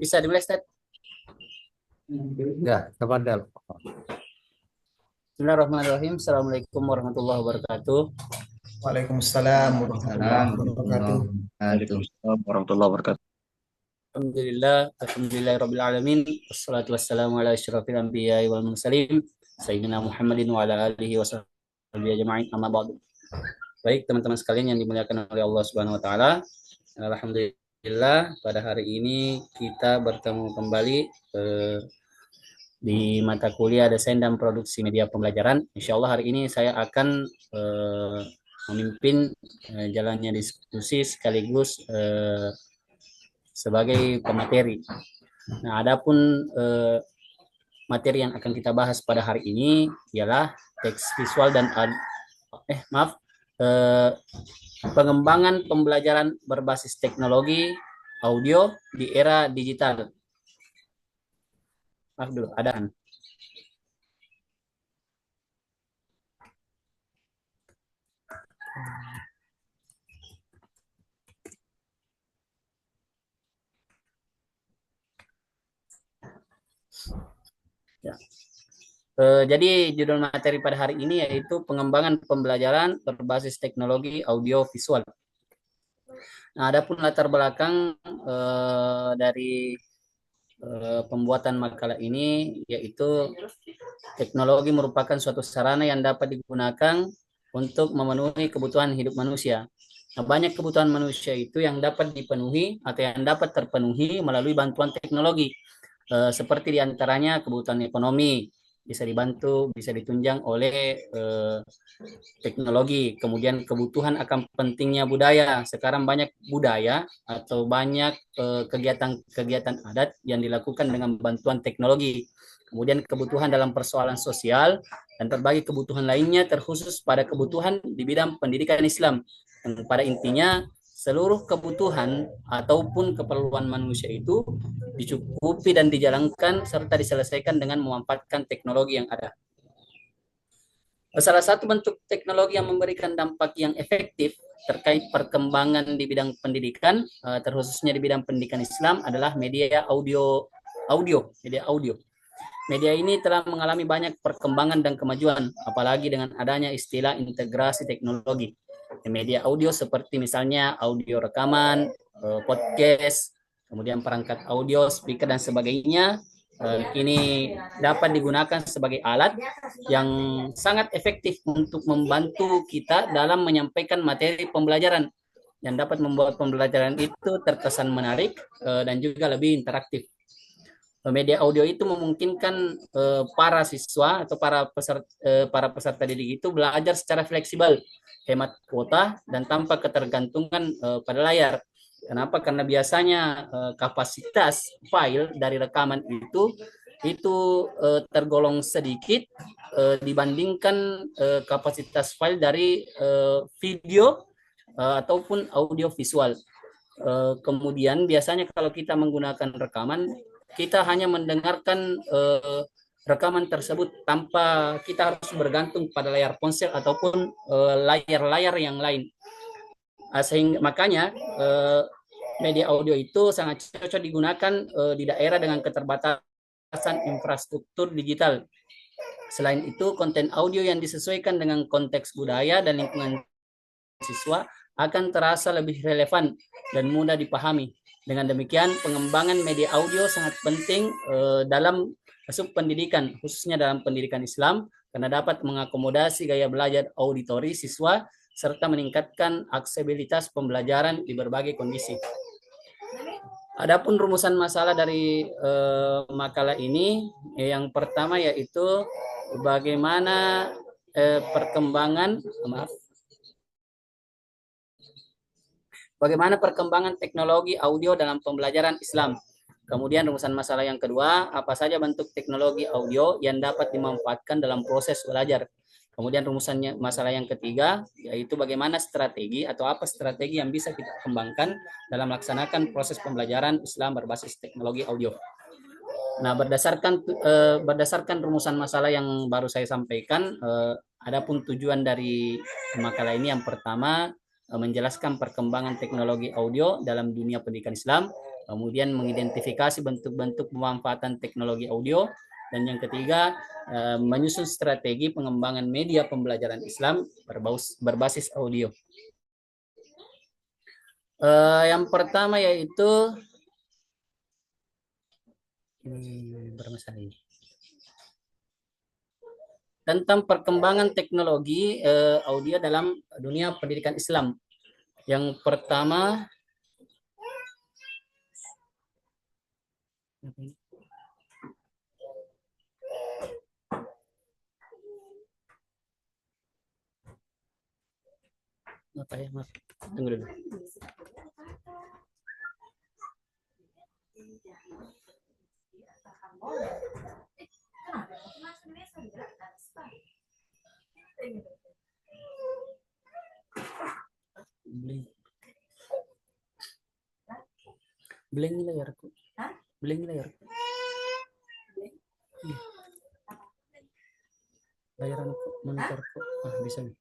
Bisa dimulai, Ustaz? Ya, tafadhal. Bismillahirrahmanirrahim. Assalamualaikum warahmatullahi wabarakatuh. Waalaikumsalam warahmatullahi wabarakatuh. Waalaikumsalam warahmatullahi wabarakatuh. Alhamdulillahirabbil alamin. Wassalatu wassalamu ala asyrofil anbiya'i wal mursalin sayyidina Muhammadin wa ala alihi washabbihi ajma'in. Amma ba'du. Baik, teman-teman sekalian yang dimuliakan oleh Allah Subhanahu wa taala. Alhamdulillah pada hari ini kita bertemu kembali di mata kuliah Desain dan Produksi Media Pembelajaran. Insya Allah hari ini saya akan memimpin jalannya diskusi sekaligus sebagai pemateri. Nah, adapun materi yang akan kita bahas pada hari ini ialah teks visual dan pengembangan pembelajaran berbasis teknologi audio di era digital. Maaf dulu, ada. Ya. Jadi judul materi pada hari ini yaitu pengembangan pembelajaran berbasis teknologi audio visual. Nah, adapun latar belakang dari pembuatan makalah ini yaitu teknologi merupakan suatu sarana yang dapat digunakan untuk memenuhi kebutuhan hidup manusia. Nah, banyak kebutuhan manusia itu yang dapat dipenuhi atau yang dapat terpenuhi melalui bantuan teknologi. Seperti diantaranya kebutuhan ekonomi bisa dibantu, bisa ditunjang oleh teknologi. Kemudian kebutuhan akan pentingnya budaya. Sekarang banyak budaya atau banyak kegiatan-kegiatan adat yang dilakukan dengan bantuan teknologi. Kemudian kebutuhan dalam persoalan sosial dan berbagai kebutuhan lainnya terkhusus pada kebutuhan di bidang pendidikan Islam. Dan pada intinya seluruh kebutuhan ataupun keperluan manusia itu dicukupi dan dijalankan serta diselesaikan dengan memanfaatkan teknologi yang ada. Salah satu bentuk teknologi yang memberikan dampak yang efektif terkait perkembangan di bidang pendidikan, terkhususnya di bidang pendidikan Islam adalah media audio. Media ini telah mengalami banyak perkembangan dan kemajuan, apalagi dengan adanya istilah integrasi teknologi. Media audio seperti misalnya audio rekaman, podcast, kemudian perangkat audio, speaker dan sebagainya. Ini dapat digunakan sebagai alat yang sangat efektif untuk membantu kita dalam menyampaikan materi pembelajaran yang dapat membuat pembelajaran itu terkesan menarik dan juga lebih interaktif. Media audio itu memungkinkan para siswa atau para peserta didik itu belajar secara fleksibel, hemat kuota dan tanpa ketergantungan pada layar. Kenapa? Karena biasanya kapasitas file dari rekaman itu tergolong sedikit dibandingkan kapasitas file dari video ataupun audio visual. Kemudian biasanya kalau kita menggunakan rekaman, kita hanya mendengarkan rekaman tersebut tanpa kita harus bergantung pada layar ponsel ataupun layar-layar yang lain. Sehingga makanya media audio itu sangat cocok digunakan di daerah dengan keterbatasan infrastruktur digital. Selain itu, konten audio yang disesuaikan dengan konteks budaya dan lingkungan siswa akan terasa lebih relevan dan mudah dipahami. Dengan demikian, pengembangan media audio sangat penting dalam pendidikan, khususnya dalam pendidikan Islam, karena dapat mengakomodasi gaya belajar auditori siswa serta meningkatkan aksesibilitas pembelajaran di berbagai kondisi. Adapun rumusan masalah dari makalah ini, yang pertama yaitu bagaimana perkembangan teknologi audio dalam pembelajaran Islam. Kemudian rumusan masalah yang kedua, apa saja bentuk teknologi audio yang dapat dimanfaatkan dalam proses belajar. Kemudian rumusannya masalah yang ketiga, yaitu bagaimana strategi atau apa strategi yang bisa kita kembangkan dalam melaksanakan proses pembelajaran Islam berbasis teknologi audio. Nah, berdasarkan rumusan masalah yang baru saya sampaikan, adapun tujuan dari makalah ini yang pertama menjelaskan perkembangan teknologi audio dalam dunia pendidikan Islam. kemudian mengidentifikasi bentuk-bentuk pemanfaatan teknologi audio, dan yang ketiga menyusun strategi pengembangan media pembelajaran Islam berbasis audio. Yang pertama yaitu ini bermasalah ini tentang perkembangan teknologi audio dalam dunia pendidikan Islam. Yang pertama apa ya, maaf, tunggu dulu. Blank layarku. Blank layarku. Layaran monitorku. Bisa nih.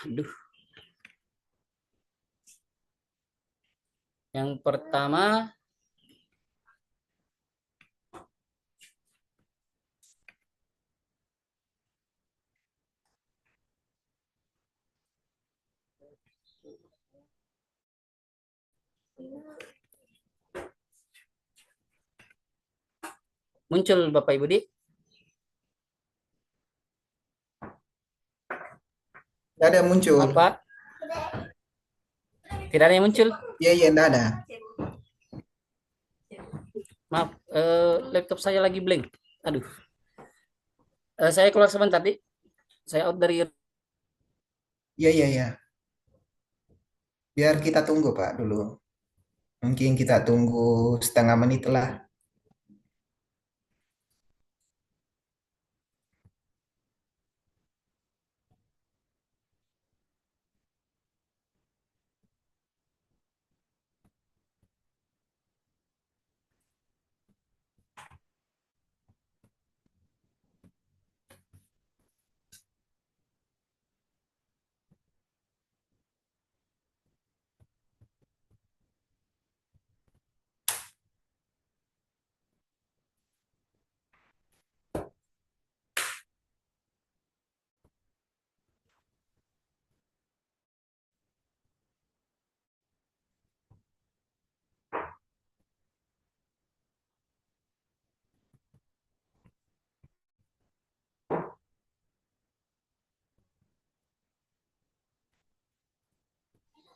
Aduh. Yang pertama muncul Bapak Ibu Di? Tidak ada yang muncul. Apa? Tidak ada yang muncul? Iya, iya, tidak ada. Maaf, laptop saya lagi blank. Aduh. Saya keluar sebentar, Di. Saya out dari... Iya, iya, iya. Biar kita tunggu, Pak, dulu. Mungkin kita tunggu setengah menit lah.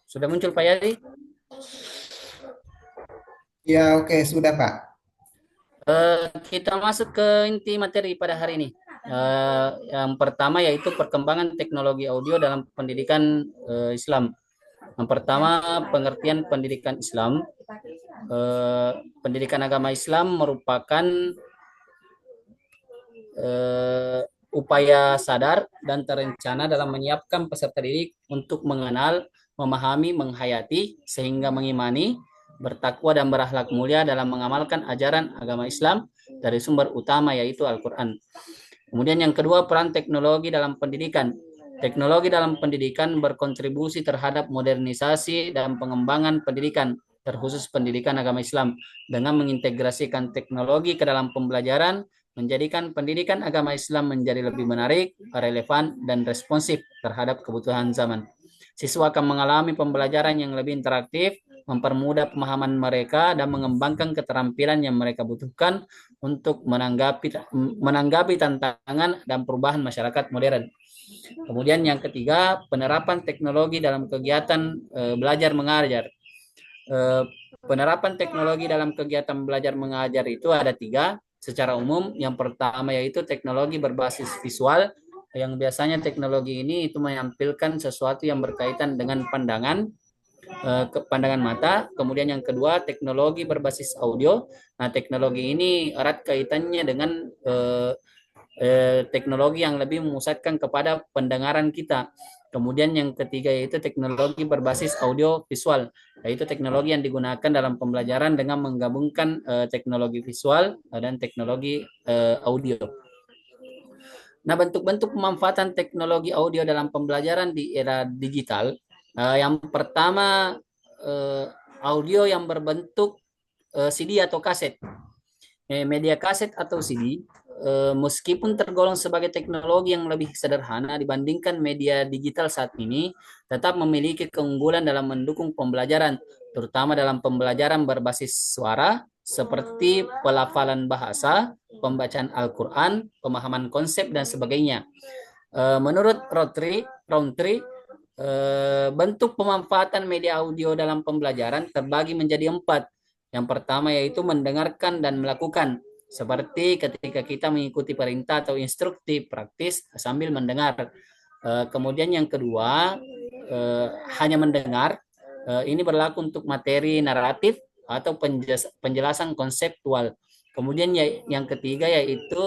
Sudah muncul Pak Yadi? Ya, oke, sudah, Pak. Kita masuk ke inti materi pada hari ini. Yang pertama yaitu perkembangan teknologi audio dalam pendidikan Islam. Yang pertama, pengertian pendidikan Islam. Pendidikan agama Islam merupakan upaya sadar dan terencana dalam menyiapkan peserta didik untuk mengenal, memahami, menghayati, sehingga mengimani, bertakwa dan berakhlak mulia dalam mengamalkan ajaran agama Islam dari sumber utama yaitu Al-Quran. Kemudian yang kedua, peran teknologi dalam pendidikan. Teknologi dalam pendidikan berkontribusi terhadap modernisasi dan pengembangan pendidikan, terkhusus pendidikan agama Islam, dengan mengintegrasikan teknologi ke dalam pembelajaran, menjadikan pendidikan agama Islam menjadi lebih menarik, relevan, dan responsif terhadap kebutuhan zaman. Siswa akan mengalami pembelajaran yang lebih interaktif, mempermudah pemahaman mereka, dan mengembangkan keterampilan yang mereka butuhkan untuk menanggapi tantangan dan perubahan masyarakat modern. Kemudian yang ketiga, penerapan teknologi dalam kegiatan belajar mengajar. Penerapan teknologi dalam kegiatan belajar mengajar itu ada tiga secara umum. Yang pertama yaitu teknologi berbasis visual, yang biasanya teknologi ini itu menampilkan sesuatu yang berkaitan dengan pandangan mata. Kemudian yang kedua, teknologi berbasis audio. Nah, teknologi ini erat kaitannya dengan teknologi yang lebih memusatkan kepada pendengaran kita. Kemudian yang ketiga yaitu teknologi berbasis audio visual, yaitu teknologi yang digunakan dalam pembelajaran dengan menggabungkan teknologi visual dan teknologi audio. Nah, bentuk-bentuk pemanfaatan teknologi audio dalam pembelajaran di era digital, yang pertama audio yang berbentuk CD atau kaset. Media kaset atau CD, meskipun tergolong sebagai teknologi yang lebih sederhana dibandingkan media digital saat ini, tetap memiliki keunggulan dalam mendukung pembelajaran, terutama dalam pembelajaran berbasis suara, seperti pelafalan bahasa, pembacaan Al-Quran, pemahaman konsep, dan sebagainya. Menurut Roundtree, bentuk pemanfaatan media audio dalam pembelajaran terbagi menjadi 4. Yang pertama yaitu mendengarkan dan melakukan, seperti ketika kita mengikuti perintah atau instruksi praktis sambil mendengar. Kemudian yang kedua, hanya mendengar. Ini berlaku untuk materi naratif atau penjelasan konseptual. Kemudian yang ketiga yaitu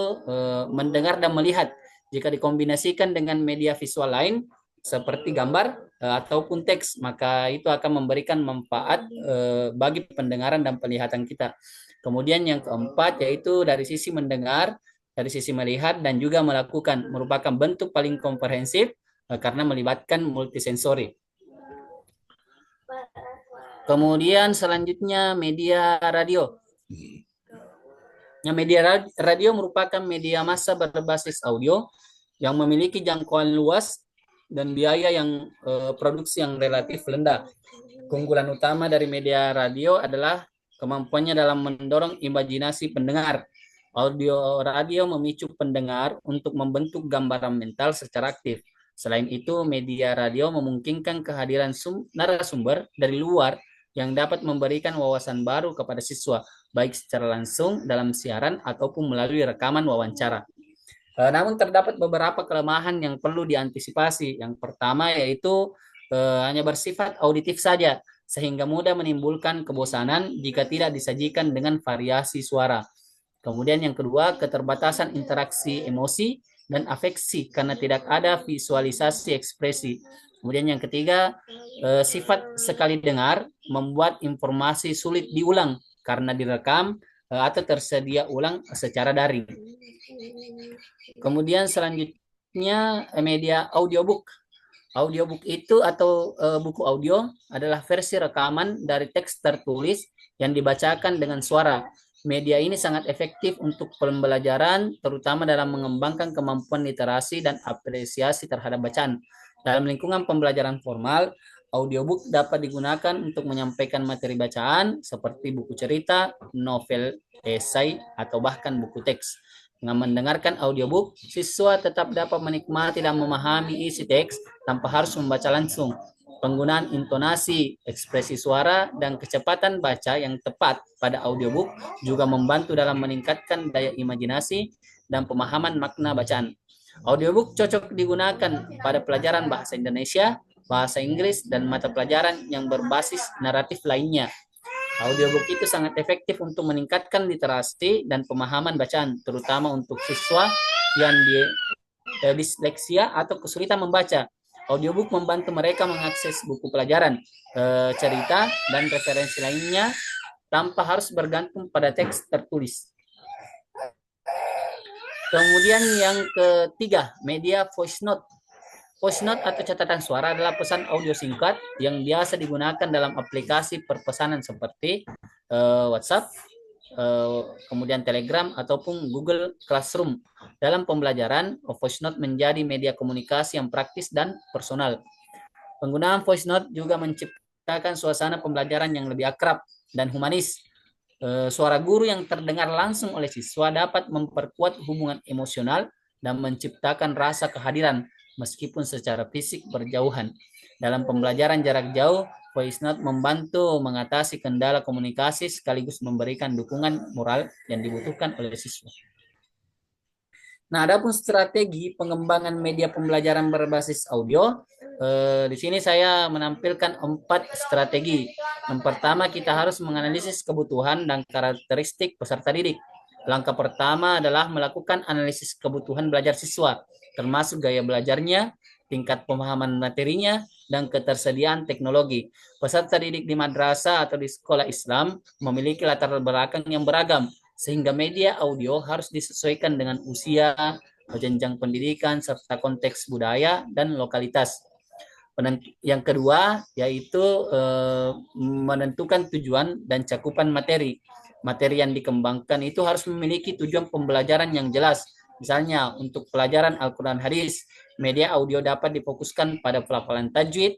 mendengar dan melihat. Jika dikombinasikan dengan media visual lain seperti gambar ataupun teks, maka itu akan memberikan manfaat bagi pendengaran dan penglihatan kita. Kemudian yang keempat yaitu dari sisi mendengar, dari sisi melihat dan juga melakukan, merupakan bentuk paling komprehensif karena melibatkan multisensori. Kemudian selanjutnya media radio. Media radio merupakan media massa berbasis audio yang memiliki jangkauan luas dan biaya yang produksi yang relatif rendah. Keunggulan utama dari media radio adalah kemampuannya dalam mendorong imajinasi pendengar. Audio radio memicu pendengar untuk membentuk gambaran mental secara aktif. Selain itu, media radio memungkinkan kehadiran narasumber dari luar yang dapat memberikan wawasan baru kepada siswa, baik secara langsung dalam siaran ataupun melalui rekaman wawancara. Namun terdapat beberapa kelemahan yang perlu diantisipasi. Yang pertama yaitu hanya bersifat auditif saja, sehingga mudah menimbulkan kebosanan jika tidak disajikan dengan variasi suara. Kemudian yang kedua, keterbatasan interaksi emosi dan afeksi karena tidak ada visualisasi ekspresi. Kemudian yang ketiga, sifat sekali dengar membuat informasi sulit diulang karena direkam atau tersedia ulang secara daring. Kemudian selanjutnya media audiobook. Audiobook itu atau buku audio adalah versi rekaman dari teks tertulis yang dibacakan dengan suara. Media ini sangat efektif untuk pembelajaran, terutama dalam mengembangkan kemampuan literasi dan apresiasi terhadap bacaan. Dalam lingkungan pembelajaran formal, audiobook dapat digunakan untuk menyampaikan materi bacaan seperti buku cerita, novel, esai, atau bahkan buku teks. Dengan mendengarkan audiobook, siswa tetap dapat menikmati dan memahami isi teks tanpa harus membaca langsung. Penggunaan intonasi, ekspresi suara, dan kecepatan baca yang tepat pada audiobook juga membantu dalam meningkatkan daya imajinasi dan pemahaman makna bacaan. Audiobook cocok digunakan pada pelajaran bahasa Indonesia, bahasa Inggris, dan mata pelajaran yang berbasis naratif lainnya. Audiobook itu sangat efektif untuk meningkatkan literasi dan pemahaman bacaan, terutama untuk siswa yang disleksia atau kesulitan membaca. Audiobook membantu mereka mengakses buku pelajaran, cerita, dan referensi lainnya tanpa harus bergantung pada teks tertulis. Kemudian yang ketiga, media voice note. Voice note atau catatan suara adalah pesan audio singkat yang biasa digunakan dalam aplikasi perpesanan seperti WhatsApp, kemudian Telegram, ataupun Google Classroom. Dalam pembelajaran, voice note menjadi media komunikasi yang praktis dan personal. Penggunaan voice note juga menciptakan suasana pembelajaran yang lebih akrab dan humanis. Suara guru yang terdengar langsung oleh siswa dapat memperkuat hubungan emosional dan menciptakan rasa kehadiran meskipun secara fisik berjauhan. Dalam pembelajaran jarak jauh, voice note membantu mengatasi kendala komunikasi sekaligus memberikan dukungan moral yang dibutuhkan oleh siswa. Nah, adapun strategi pengembangan media pembelajaran berbasis audio, di sini saya menampilkan 4 strategi. Yang pertama, kita harus menganalisis kebutuhan dan karakteristik peserta didik. Langkah pertama adalah melakukan analisis kebutuhan belajar siswa, termasuk gaya belajarnya, tingkat pemahaman materinya, dan ketersediaan teknologi. Peserta didik di madrasah atau di sekolah Islam memiliki latar belakang yang beragam, sehingga media audio harus disesuaikan dengan usia, jenjang pendidikan, serta konteks budaya dan lokalitas. Yang kedua yaitu menentukan tujuan dan cakupan materi. Materi yang dikembangkan itu harus memiliki tujuan pembelajaran yang jelas. Misalnya untuk pelajaran Al-Quran Hadis, media audio dapat difokuskan pada pelafalan tajwid,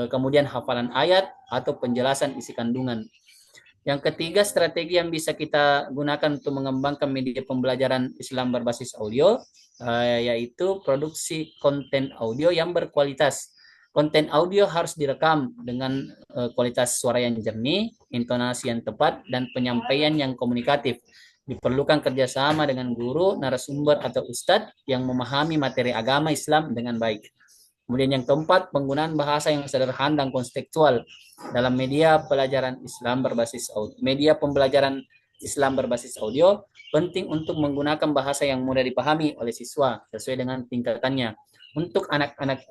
kemudian hafalan ayat atau penjelasan isi kandungan. Yang ketiga, strategi yang bisa kita gunakan untuk mengembangkan media pembelajaran Islam berbasis audio, yaitu produksi konten audio yang berkualitas. Konten audio harus direkam dengan kualitas suara yang jernih, intonasi yang tepat, dan penyampaian yang komunikatif. Diperlukan kerjasama dengan guru, narasumber, atau ustadz yang memahami materi agama Islam dengan baik. Kemudian yang keempat, penggunaan bahasa yang sederhana dan kontekstual dalam media pelajaran Islam berbasis audio. Media pembelajaran Islam berbasis audio penting untuk menggunakan bahasa yang mudah dipahami oleh siswa sesuai dengan tingkatannya. Untuk anak-anak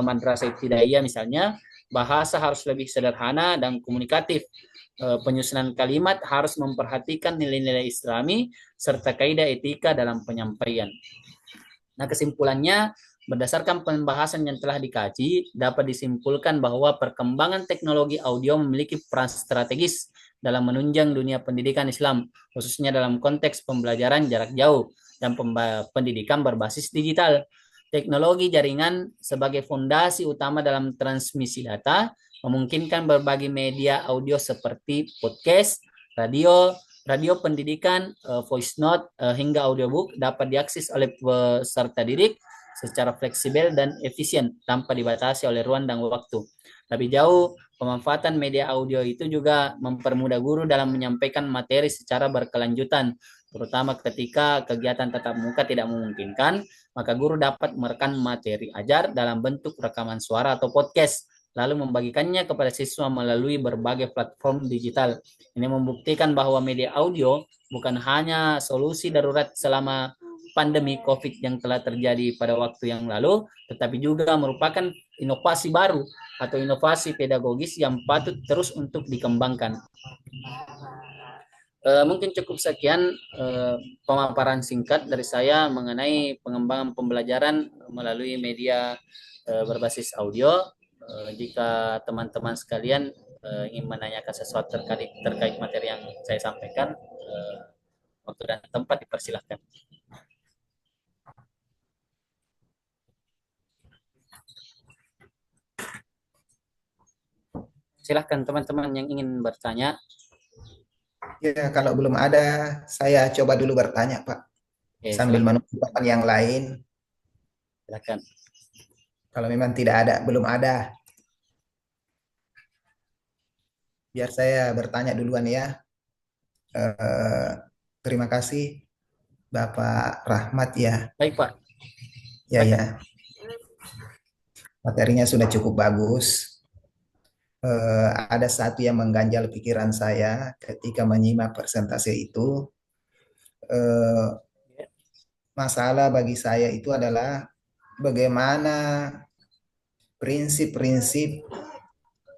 madrasah ibtidaiyah misalnya, bahasa harus lebih sederhana dan komunikatif. Penyusunan kalimat harus memperhatikan nilai-nilai Islami serta kaidah etika dalam penyampaian. Nah, kesimpulannya, berdasarkan pembahasan yang telah dikaji, dapat disimpulkan bahwa perkembangan teknologi audio memiliki peran strategis dalam menunjang dunia pendidikan Islam, khususnya dalam konteks pembelajaran jarak jauh dan pendidikan berbasis digital. Teknologi jaringan sebagai fondasi utama dalam transmisi data memungkinkan berbagai media audio seperti podcast, radio pendidikan, voice note, hingga audiobook dapat diakses oleh peserta didik secara fleksibel dan efisien tanpa dibatasi oleh ruang dan waktu. Lebih jauh, pemanfaatan media audio itu juga mempermudah guru dalam menyampaikan materi secara berkelanjutan, terutama ketika kegiatan tatap muka tidak memungkinkan, maka guru dapat merekam materi ajar dalam bentuk rekaman suara atau podcast, lalu membagikannya kepada siswa melalui berbagai platform digital. Ini membuktikan bahwa media audio bukan hanya solusi darurat selama pandemi COVID yang telah terjadi pada waktu yang lalu, tetapi juga merupakan inovasi baru atau inovasi pedagogis yang patut terus untuk dikembangkan. Mungkin cukup sekian pemaparan singkat dari saya mengenai pengembangan pembelajaran melalui media berbasis audio. Jika teman-teman sekalian ingin menanyakan sesuatu terkait materi yang saya sampaikan, waktu dan tempat dipersilahkan. Silahkan teman-teman yang ingin bertanya. Ya, kalau belum ada, saya coba dulu bertanya, Pak. Sambil menunggu teman yang lain. Silahkan. Kalau memang tidak ada, belum ada. Biar saya bertanya duluan ya. Terima kasih, Bapak Rahmat ya. Baik, Pak. Ya, ya. Materinya sudah cukup bagus. Ada satu yang mengganjal pikiran saya ketika menyimak presentasi itu. Masalah bagi saya itu adalah bagaimana prinsip-prinsip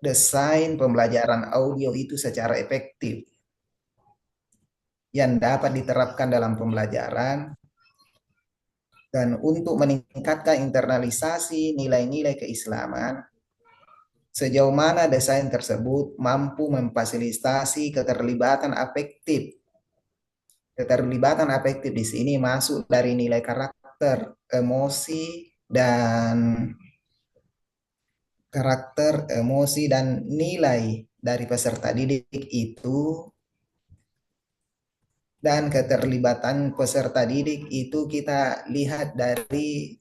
desain pembelajaran audio itu secara efektif yang dapat diterapkan dalam pembelajaran dan untuk meningkatkan internalisasi nilai-nilai keislaman, sejauh mana desain tersebut mampu memfasilitasi keterlibatan afektif. Keterlibatan afektif di sini masuk dari nilai karakter, emosi, dan nilai dari peserta didik itu, dan keterlibatan peserta didik itu kita lihat dari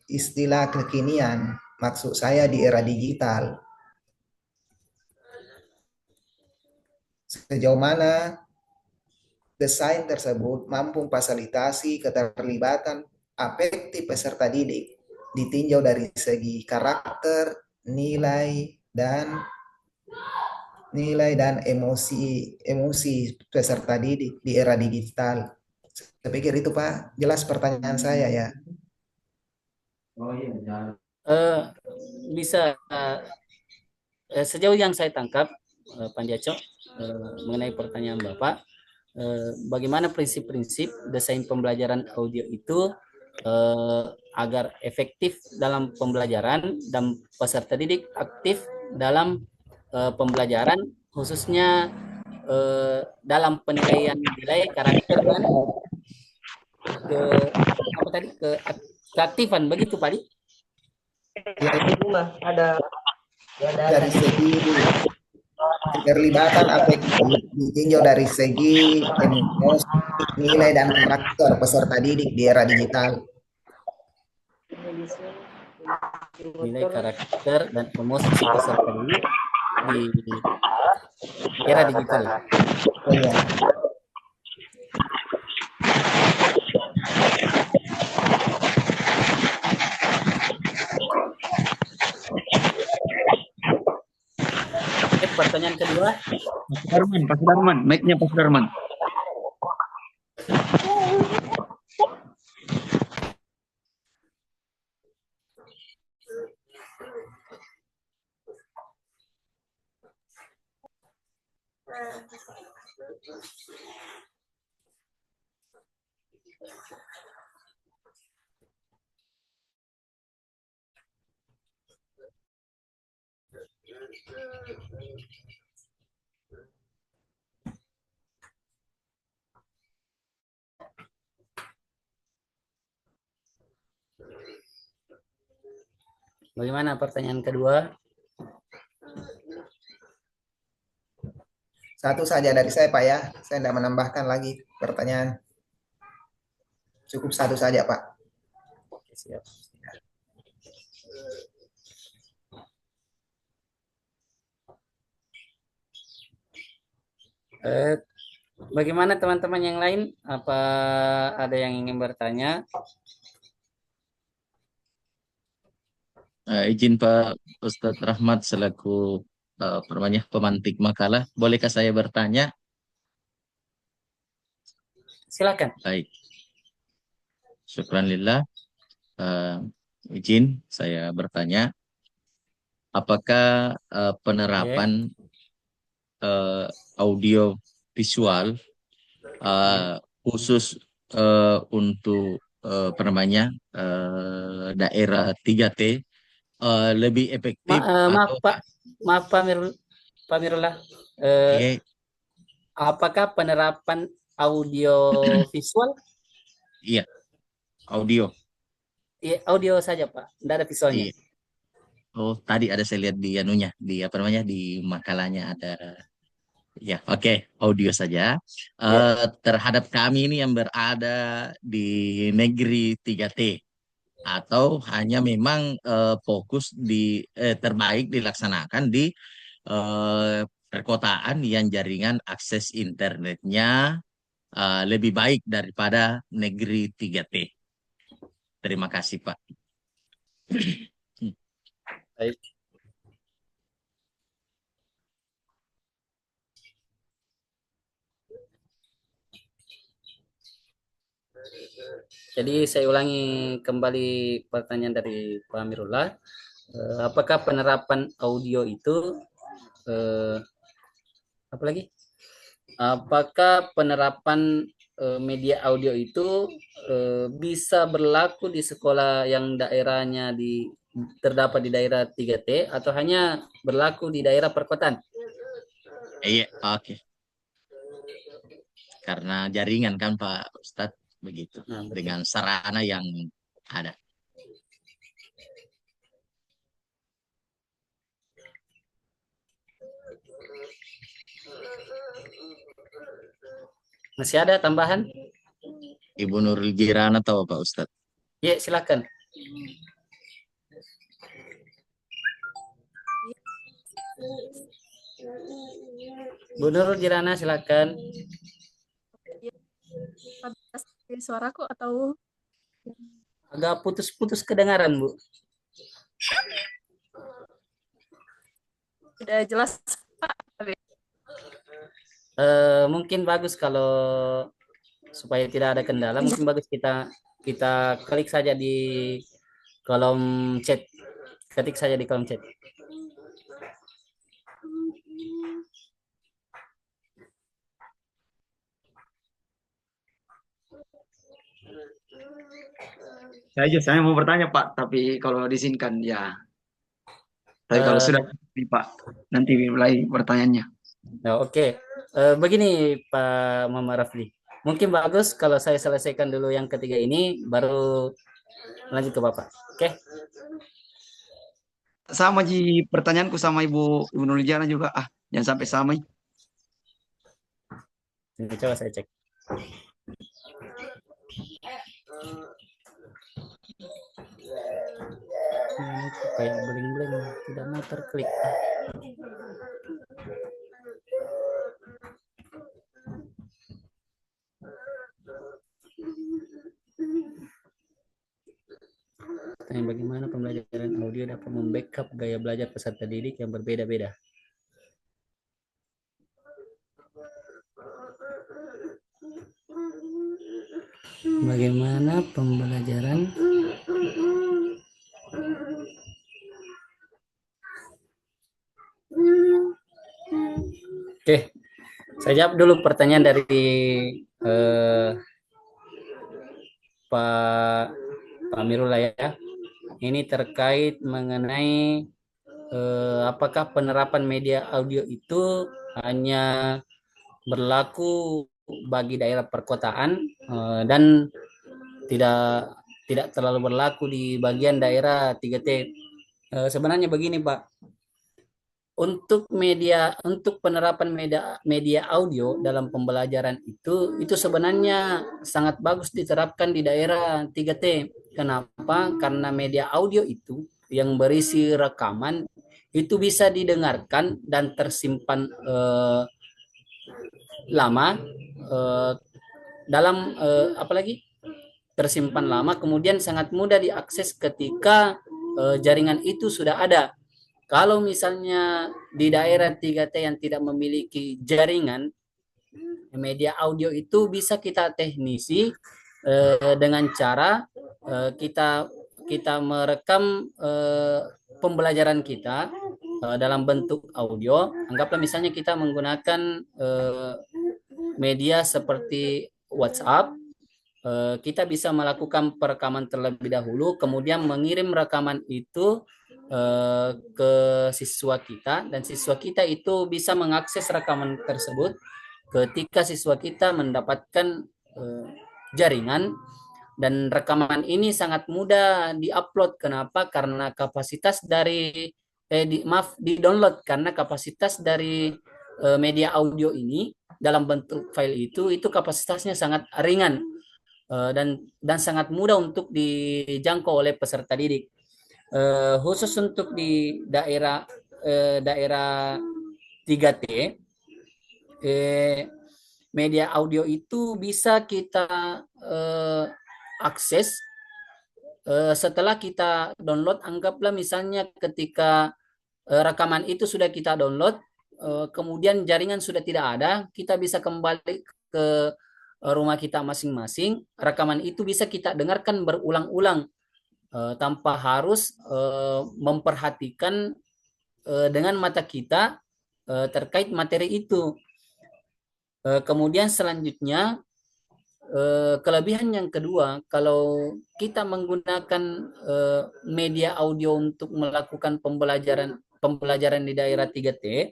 istilah kekinian, maksud saya di era digital. Sejauh mana desain tersebut mampu memfasilitasi keterlibatan afektif peserta didik ditinjau dari segi karakter, nilai, dan nilai dan emosi peserta didik di era digital. Saya pikir itu Pak, jelas pertanyaan saya ya. Eh, bisa sejauh yang saya tangkap, Panjaco, mengenai pertanyaan Bapak, bagaimana prinsip-prinsip desain pembelajaran audio itu eh, agar efektif dalam pembelajaran dan peserta didik aktif dalam pembelajaran, khususnya dalam penilaian nilai karakter dan ke apa tadi keaktifan begitu Pak Di? Ya, Rumah ada dari segi keterlibatan afektif ditinjau dari segi emosi, nilai dan karakter peserta didik di era digital. Nilai karakter dan emosi si peserta didik di era digital. Oh, ya. Pertanyaan kedua, Pak Sudarman, mic-nya Pak Sudarman. bagaimana pertanyaan kedua? Satu saja dari saya Pak ya, saya tidak menambahkan lagi pertanyaan. Cukup satu saja Pak. Siap. Bagaimana teman-teman yang lain? Apa ada yang ingin bertanya? Izin Pak Ustadz Rahmat selaku pemantik makalah. Bolehkah saya bertanya? Silakan. Baik. Syukran lillah. Izin saya bertanya. Apakah penerapan audio visual khusus untuk daerah 3T lebih efektif Maaf atau Pak, maaf Pak Mirullah. Eh, iya, apakah penerapan audio visual? iya, audio. Audio saja Pak, tidak ada visualnya. Iya. Oh, tadi ada saya lihat di anunya, di apa namanya, di makalahnya ada. Ya, oke, audio saja. Ya. Terhadap kami ini yang berada di negeri 3T atau hanya memang fokus di terbaik dilaksanakan di perkotaan yang jaringan akses internetnya lebih baik daripada negeri 3T. Terima kasih, Pak. Baik. Jadi saya ulangi kembali pertanyaan dari Pak Amirullah. Apakah penerapan audio itu apa lagi? Apakah penerapan media audio itu bisa berlaku di sekolah yang daerahnya terdapat di daerah 3T atau hanya berlaku di daerah perkotaan? Iya, oke. Karena jaringan kan Pak Ustadz begitu. Nah, Dengan sarana yang ada. masih ada tambahan? Ibu Nurul Girana tahu Pak Ustadz? Ya, silakan. Bu Nurul Jirana, silakan. Suaraku atau Agak putus-putus kedengaran, Bu. sudah jelas Pak? Mungkin bagus kalau supaya tidak ada kendala, mungkin bagus kita kita klik saja di kolom chat, ketik saja di kolom chat. Saya mau bertanya Pak, tapi kalau diizinkan ya. Tapi kalau Eh, sudah Pak, nanti mulai pertanyaannya. Oke. Begini Pak Muhammad Rafli, mungkin bagus kalau saya selesaikan dulu yang ketiga ini, baru lanjut ke Bapak. Oke. Sama Ji, pertanyaanku sama Ibu Nurjana juga. Jangan sampai sama. Ini coba saya cek. Ini kayak bling-bling, tidak mau terklik. Bagaimana pembelajaran audio dapat membackup gaya belajar peserta didik yang berbeda-beda? Bagaimana pembelajaran Oke, saya jawab dulu pertanyaan dari Pak Amirullah ya. Ini terkait mengenai apakah penerapan media audio itu hanya berlaku bagi daerah perkotaan dan tidak tidak terlalu berlaku di bagian daerah 3T. Sebenarnya begini Pak, untuk penerapan media audio dalam pembelajaran itu sebenarnya sangat bagus diterapkan di daerah 3T. Kenapa? Karena media audio itu yang berisi rekaman itu bisa didengarkan dan tersimpan lama dalam apalagi tersimpan lama, kemudian sangat mudah diakses ketika jaringan itu sudah ada. Kalau misalnya di daerah 3T yang tidak memiliki jaringan, media audio itu bisa kita teknisi dengan cara kita merekam pembelajaran kita dalam bentuk audio. Anggaplah misalnya kita menggunakan media seperti WhatsApp, kita bisa melakukan perekaman terlebih dahulu, kemudian mengirim rekaman itu ke siswa kita, dan siswa kita itu bisa mengakses rekaman tersebut ketika siswa kita mendapatkan jaringan. Dan rekaman ini sangat mudah diupload. Kenapa? Karena kapasitas dari di-download karena kapasitas dari media audio ini dalam bentuk file itu kapasitasnya sangat ringan dan sangat mudah untuk dijangkau oleh peserta didik. Khusus untuk di daerah 3T, media audio itu bisa kita akses setelah kita download. Anggaplah misalnya ketika rekaman itu sudah kita download, kemudian jaringan sudah tidak ada, kita bisa kembali ke rumah kita masing-masing. Rekaman itu bisa kita dengarkan berulang-ulang tanpa harus memperhatikan dengan mata kita terkait materi itu. Kemudian selanjutnya, kelebihan yang kedua, kalau kita menggunakan media audio untuk melakukan pembelajaran di daerah 3T,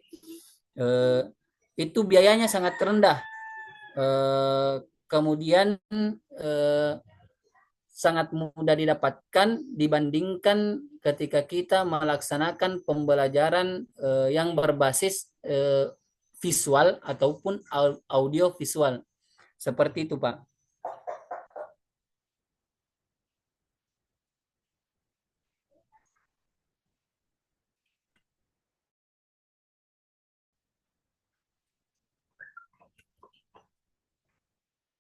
itu biayanya sangat rendah. Kemudian sangat mudah didapatkan dibandingkan ketika kita melaksanakan pembelajaran yang berbasis visual ataupun audio visual. Seperti itu, Pak.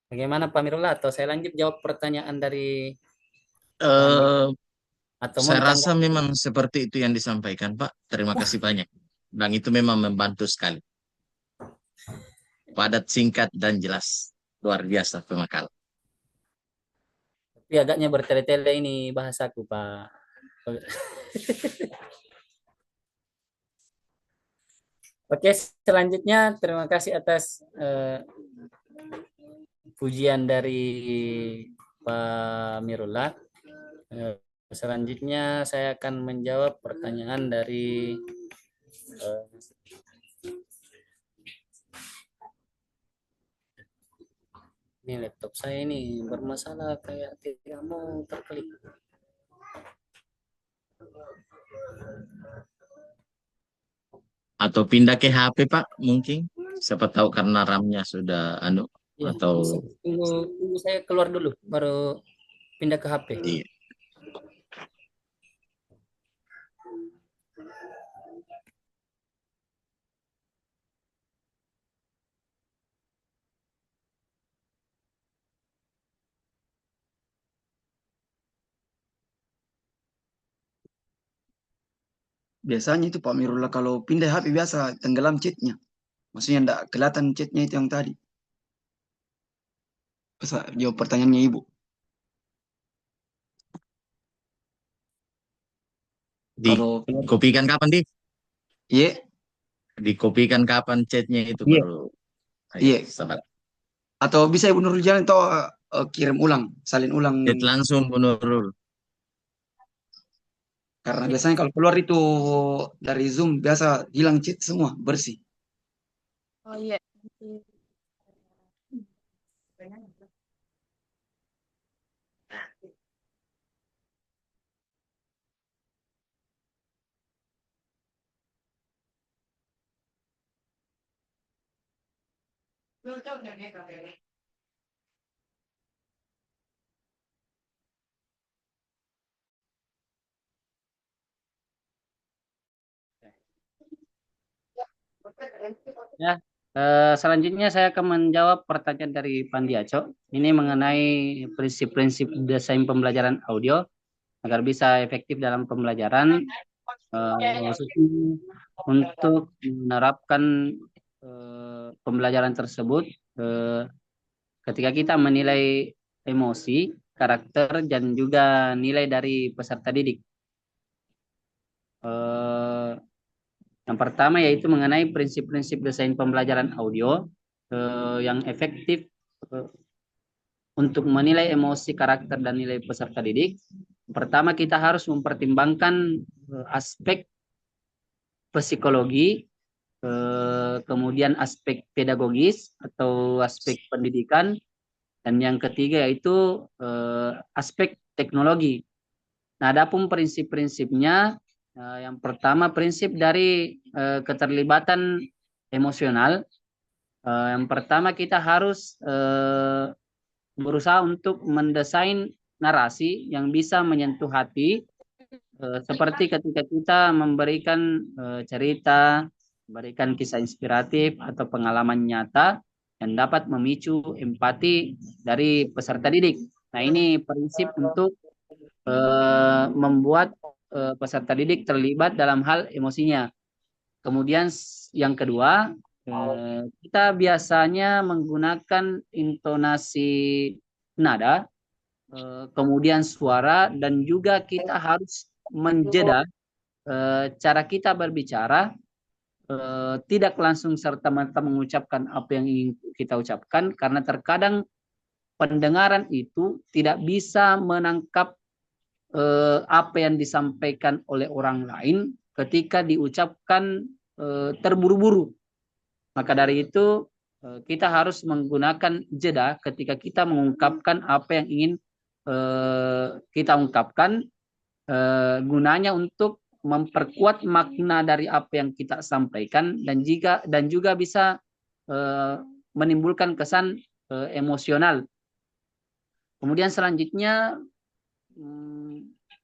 Bagaimana Pak Mirullah? Atau saya lanjut jawab pertanyaan dari Eh, atau mau saya rasa ditanggapi? memang seperti itu yang disampaikan, Pak. Terima kasih banyak. Dan itu memang membantu sekali. padat, singkat, dan jelas. Luar biasa Pemakal. Tapi agaknya bertele-tele ini bahasaku, Pak. Oke, selanjutnya terima kasih atas pujian dari Pak Mirullah. Selanjutnya saya akan menjawab pertanyaan dari ini laptop saya ini bermasalah kayak tidak mau terklik. Atau pindah ke HP Pak mungkin. Siapa tahu karena RAM-nya sudah Ya, atau tunggu saya keluar dulu baru pindah ke HP. iya. Biasanya itu Pak Mirullah kalau pindah HP biasa tenggelam chatnya. Maksudnya enggak kelihatan chatnya itu yang tadi. Bisa jawab pertanyaannya Ibu. Kalau Dikopikan kapan di? iya, Dikopikan kapan chatnya itu Iya. baru. Ayo, Iya. sabar. Atau bisa Ibu Nurul Jalan atau kirim ulang, salin ulang. Chat langsung Bu Nurul. Karena biasanya kalau keluar itu dari Zoom biasa hilang chat semua, bersih. Oh iya. Ya, selanjutnya saya akan menjawab pertanyaan dari Pandiaco. Ini mengenai prinsip-prinsip desain pembelajaran audio agar bisa efektif dalam pembelajaran, khususnya untuk menerapkan pembelajaran tersebut ketika kita menilai emosi, karakter, dan juga nilai dari peserta didik. Yang pertama yaitu mengenai prinsip-prinsip desain pembelajaran audio yang efektif untuk menilai emosi, karakter, dan nilai peserta didik. Pertama, kita harus mempertimbangkan aspek psikologi, kemudian aspek pedagogis atau aspek pendidikan, dan yang ketiga yaitu aspek teknologi. Nah, adapun prinsip-prinsipnya, yang pertama prinsip dari keterlibatan emosional. Yang pertama kita harus berusaha untuk mendesain narasi yang bisa menyentuh hati, seperti ketika kita memberikan cerita, memberikan kisah inspiratif atau pengalaman nyata yang dapat memicu empati dari peserta didik. Nah, ini prinsip untuk membuat peserta didik terlibat dalam hal emosinya. Kemudian yang kedua, kita biasanya menggunakan intonasi nada, kemudian suara, dan juga kita harus menjeda cara kita berbicara, tidak langsung serta-merta mengucapkan apa yang ingin kita ucapkan, karena terkadang pendengaran itu tidak bisa menangkap apa yang disampaikan oleh orang lain ketika diucapkan terburu-buru. Maka dari itu kita harus menggunakan jeda ketika kita mengungkapkan apa yang ingin kita ungkapkan, gunanya untuk memperkuat makna dari apa yang kita sampaikan dan juga bisa menimbulkan kesan emosional. Kemudian selanjutnya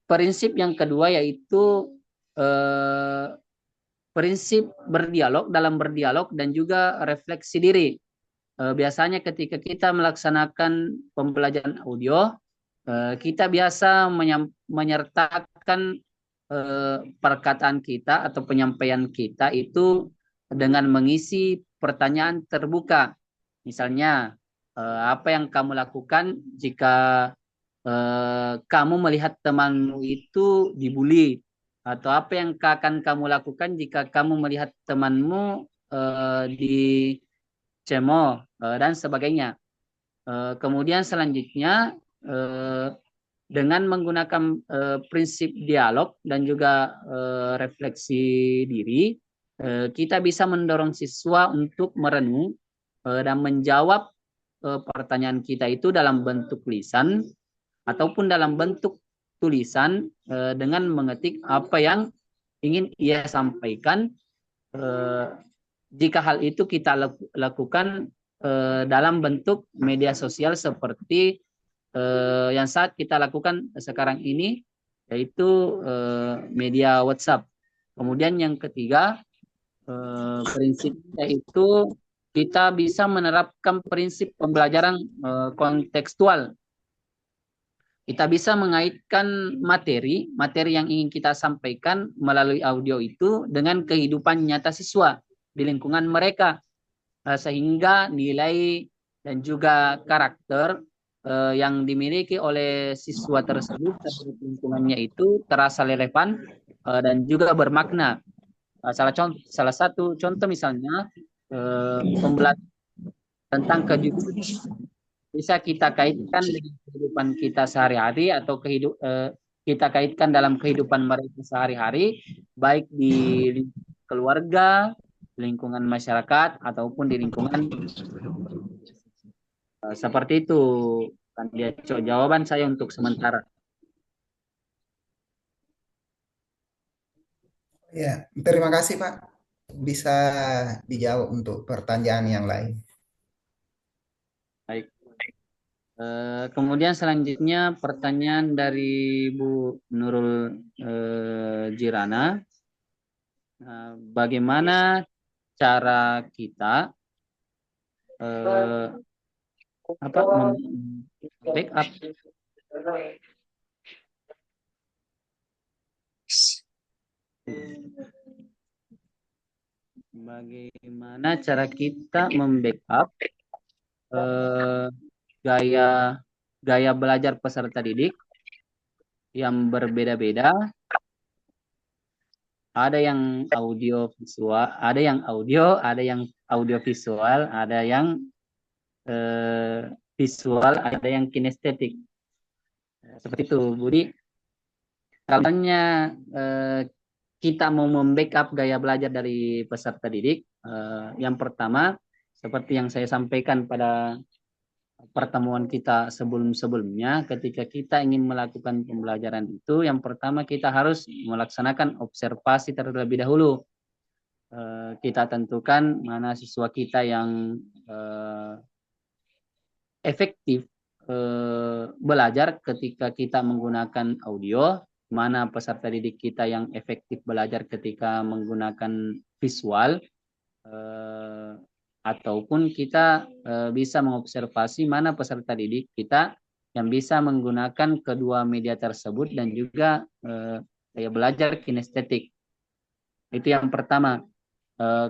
prinsip yang kedua yaitu prinsip dalam berdialog dan juga refleksi diri. Biasanya ketika kita melaksanakan pembelajaran audio, kita biasa menyertakan perkataan kita atau penyampaian kita itu dengan mengisi pertanyaan terbuka. Misalnya, apa yang kamu lakukan jika kamu melihat temanmu itu dibully, atau apa yang akan kamu lakukan jika kamu melihat temanmu dicemooh dan sebagainya. Kemudian selanjutnya dengan menggunakan prinsip dialog dan juga refleksi diri, kita bisa mendorong siswa untuk merenung dan menjawab pertanyaan kita itu dalam bentuk lisan ataupun dalam bentuk tulisan dengan mengetik apa yang ingin ia sampaikan. Jika hal itu kita lakukan dalam bentuk media sosial seperti yang saat kita lakukan sekarang ini, yaitu media WhatsApp. Kemudian yang ketiga, prinsipnya itu kita bisa menerapkan prinsip pembelajaran kontekstual. Kita bisa mengaitkan materi yang ingin kita sampaikan melalui audio itu dengan kehidupan nyata siswa di lingkungan mereka, sehingga nilai dan juga karakter yang dimiliki oleh siswa tersebut terhadap lingkungannya itu terasa relevan dan juga bermakna. Salah satu contoh misalnya pembelajaran tentang kejujuran bisa kita kaitkan dengan kehidupan kita sehari-hari atau kita kaitkan dalam kehidupan mereka sehari-hari, baik di keluarga, lingkungan masyarakat, ataupun di lingkungan seperti itu. Kan dia jawaban saya untuk sementara. Ya, terima kasih Pak. Bisa dijawab untuk pertanyaan yang lain. Baik. Kemudian selanjutnya pertanyaan dari Bu Nurul Jirana. Bagaimana cara kita backup bagaimana cara kita membackup gaya belajar peserta didik yang berbeda-beda. Ada yang audio visual, ada yang audio visual, ada yang visual, ada yang kinestetik. Seperti itu, Budi. Kalau kita mau membackup gaya belajar dari peserta didik, yang pertama, seperti yang saya sampaikan pada pertemuan kita sebelum-sebelumnya, ketika kita ingin melakukan pembelajaran itu, yang pertama kita harus melaksanakan observasi terlebih dahulu. Kita tentukan mana siswa kita yang efektif belajar ketika kita menggunakan audio, mana peserta didik kita yang efektif belajar ketika menggunakan visual, ataupun kita bisa mengobservasi mana peserta didik kita yang bisa menggunakan kedua media tersebut dan juga daya belajar kinestetik. Itu yang pertama.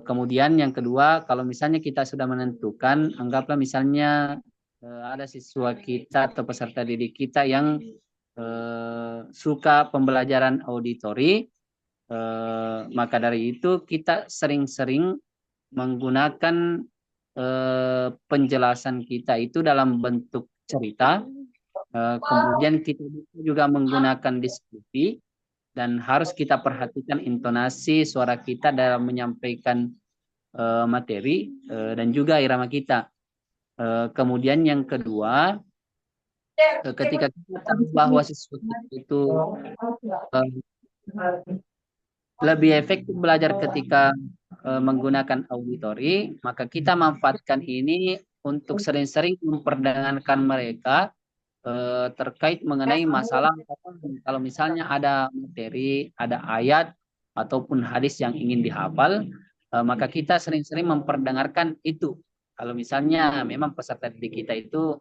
Kemudian yang kedua, kalau misalnya kita sudah menentukan, anggaplah misalnya ada siswa kita atau peserta didik kita yang suka pembelajaran auditori, maka dari itu kita sering-sering menggunakan penjelasan kita itu dalam bentuk cerita, kemudian kita juga menggunakan diskusi, dan harus kita perhatikan intonasi suara kita dalam menyampaikan materi dan juga irama kita. Kemudian yang kedua, ketika kita tahu bahwa siswa kita itu lebih efektif belajar ketika menggunakan auditori, maka kita manfaatkan ini untuk sering-sering memperdengarkan mereka terkait mengenai masalah kalau misalnya ada materi, ada ayat ataupun hadis yang ingin dihafal, maka kita sering-sering memperdengarkan itu. Kalau misalnya memang peserta didik kita itu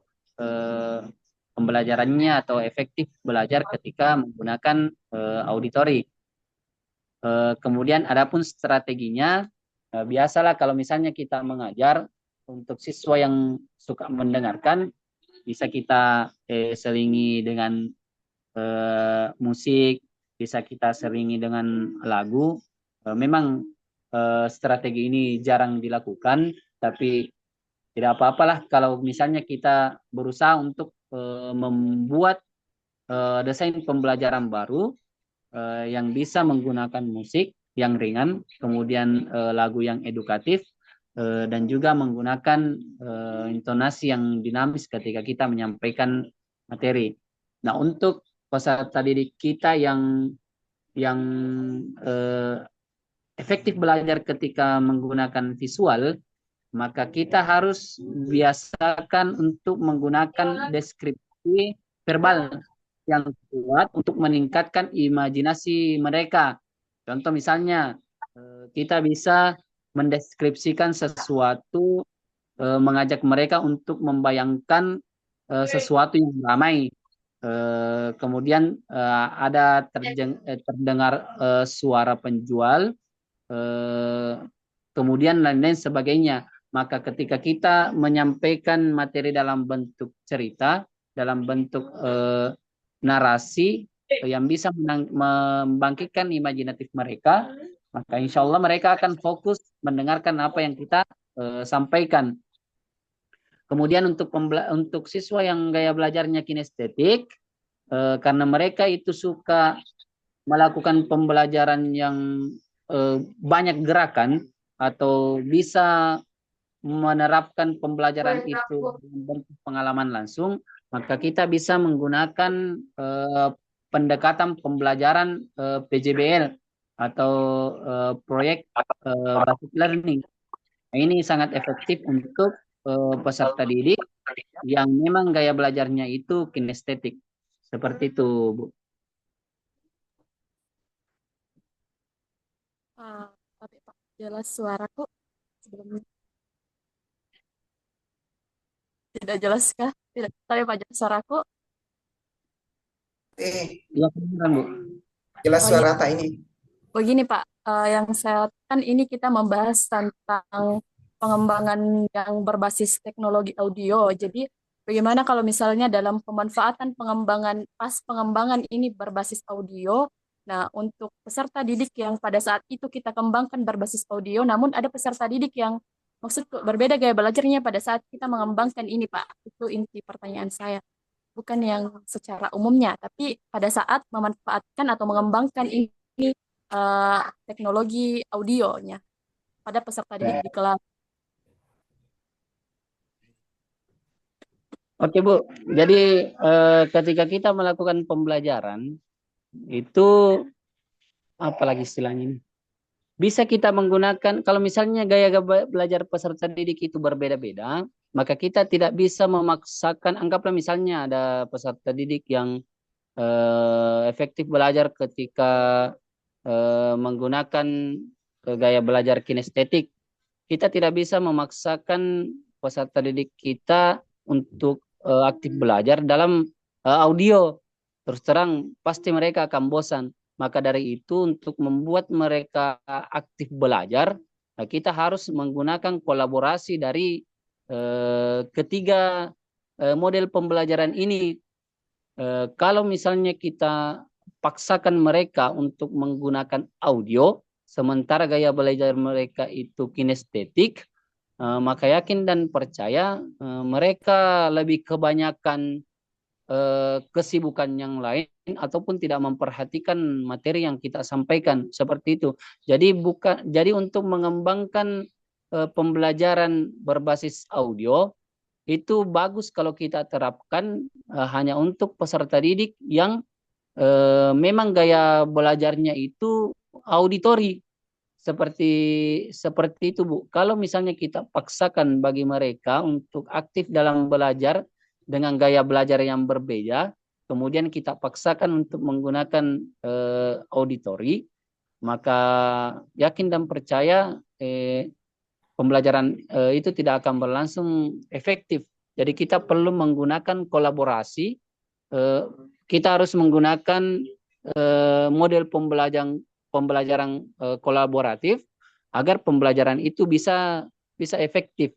pembelajarannya atau efektif belajar ketika menggunakan auditori. Kemudian adapun strateginya, biasalah kalau misalnya kita mengajar, untuk siswa yang suka mendengarkan, bisa kita selingi dengan musik, bisa kita selingi dengan lagu. Memang strategi ini jarang dilakukan, tapi tidak apa-apalah kalau misalnya kita berusaha untuk membuat desain pembelajaran baru yang bisa menggunakan musik yang ringan, kemudian lagu yang edukatif, dan juga menggunakan intonasi yang dinamis ketika kita menyampaikan materi. Nah, untuk peserta didik kita yang efektif belajar ketika menggunakan visual, maka kita harus biasakan untuk menggunakan deskripsi verbal yang kuat untuk meningkatkan imajinasi mereka. Contoh misalnya, kita bisa mendeskripsikan sesuatu, mengajak mereka untuk membayangkan sesuatu yang ramai. Kemudian ada terdengar suara penjual, kemudian lain-lain sebagainya. Maka ketika kita menyampaikan materi dalam bentuk cerita, dalam bentuk narasi yang bisa membangkitkan imajinatif mereka, maka insya Allah mereka akan fokus mendengarkan apa yang kita sampaikan. Kemudian untuk siswa yang gaya belajarnya kinestetik, karena mereka itu suka melakukan pembelajaran yang banyak gerakan atau bisa menerapkan pembelajaran itu bentuk pengalaman langsung, maka kita bisa menggunakan pendekatan pembelajaran PJBL atau proyek basic learning. Nah, ini sangat efektif untuk peserta didik yang memang gaya belajarnya itu kinestetik. Seperti itu, Bu. Tapi Pak, jelas suaraku sebelumnya. Tidak jelas kah? Tidak, tapi Pak, jelas suaraku. Ya, kedengeran, Bu. Jelas Oh, iya. suara tak ini? Begini Pak, yang saya kan ini kita membahas tentang pengembangan yang berbasis teknologi audio. Jadi bagaimana kalau misalnya dalam pemanfaatan pengembangan ini berbasis audio. Nah, untuk peserta didik yang pada saat itu kita kembangkan berbasis audio, namun ada peserta didik yang maksudku berbeda gaya belajarnya pada saat kita mengembangkan ini, Pak. Itu inti pertanyaan saya. Bukan yang secara umumnya, tapi pada saat memanfaatkan atau mengembangkan ini teknologi audionya pada peserta didik di kelas. Oke, Bu. Jadi ketika kita melakukan pembelajaran itu apalagi istilahnya ini? Bisa kita menggunakan kalau misalnya gaya belajar peserta didik itu berbeda-beda, maka kita tidak bisa memaksakan, anggaplah misalnya ada peserta didik yang efektif belajar ketika menggunakan gaya belajar kinestetik. Kita tidak bisa memaksakan peserta didik kita untuk aktif belajar dalam audio. Terus terang pasti mereka akan bosan. Maka dari itu untuk membuat mereka aktif belajar, kita harus menggunakan kolaborasi dari ketiga model pembelajaran ini. Kalau misalnya kita paksakan mereka untuk menggunakan audio, sementara gaya belajar mereka itu kinestetik, maka yakin dan percaya mereka lebih kebanyakan kesibukan yang lain ataupun tidak memperhatikan materi yang kita sampaikan, seperti itu. Jadi untuk mengembangkan pembelajaran berbasis audio itu bagus kalau kita terapkan hanya untuk peserta didik yang memang gaya belajarnya itu auditori, seperti itu, Bu. Kalau misalnya kita paksakan bagi mereka untuk aktif dalam belajar dengan gaya belajar yang berbeda, kemudian kita paksakan untuk menggunakan auditori, maka yakin dan percaya pembelajaran itu tidak akan berlangsung efektif. Jadi kita perlu menggunakan kolaborasi. Kita harus menggunakan model pembelajaran kolaboratif agar pembelajaran itu bisa efektif.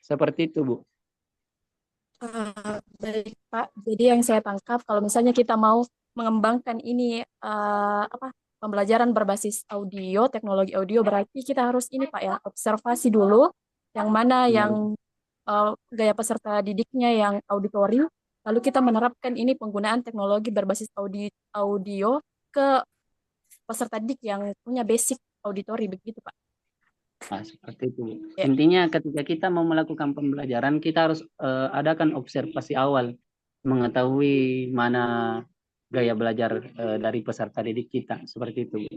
Seperti itu, Bu. Baik, Pak. Jadi yang saya tangkap kalau misalnya kita mau mengembangkan ini pembelajaran berbasis audio, teknologi audio berarti kita harus ini Pak ya, observasi dulu yang mana Ya, yang gaya peserta didiknya yang auditori, lalu kita menerapkan ini penggunaan teknologi berbasis audio ke peserta didik yang punya basic auditori begitu Pak. nah, seperti itu. Ya. Intinya ketika kita mau melakukan pembelajaran, kita harus adakan observasi awal, mengetahui mana gaya belajar dari peserta didik kita. Seperti itu, Bu.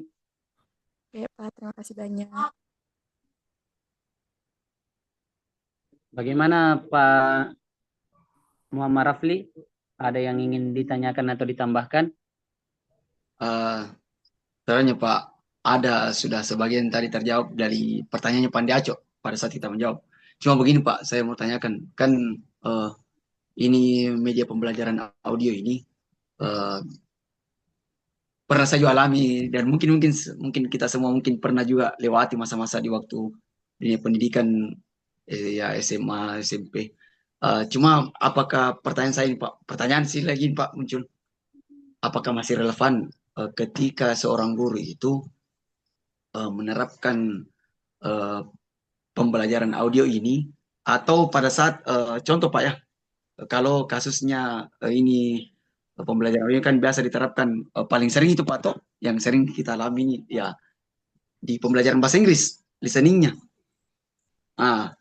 Oke, Pak, terima kasih banyak. Bagaimana Pak Muhammad Rafli? Ada yang ingin ditanyakan atau ditambahkan? Sebenarnya Pak, ada sudah sebagian tadi terjawab dari pertanyaannya Pandi Aco pada saat kita menjawab. Cuma begini Pak, saya mau tanyakan, kan eh, ini media pembelajaran audio ini eh, pernah saya juga alami dan mungkin mungkin mungkin kita semua mungkin pernah juga lewati masa-masa di waktu dunia pendidikan ya SMA, SMP. Cuma apakah pertanyaan saya ini Pak, pertanyaan sih lagi Pak muncul, apakah masih relevan ketika seorang guru itu menerapkan eh, pembelajaran audio ini atau pada saat contoh Pak ya, kalau kasusnya ini pembelajaran audio kan biasa diterapkan paling sering itu Pak Tok, yang sering kita alami ini ya di pembelajaran bahasa Inggris listeningnya.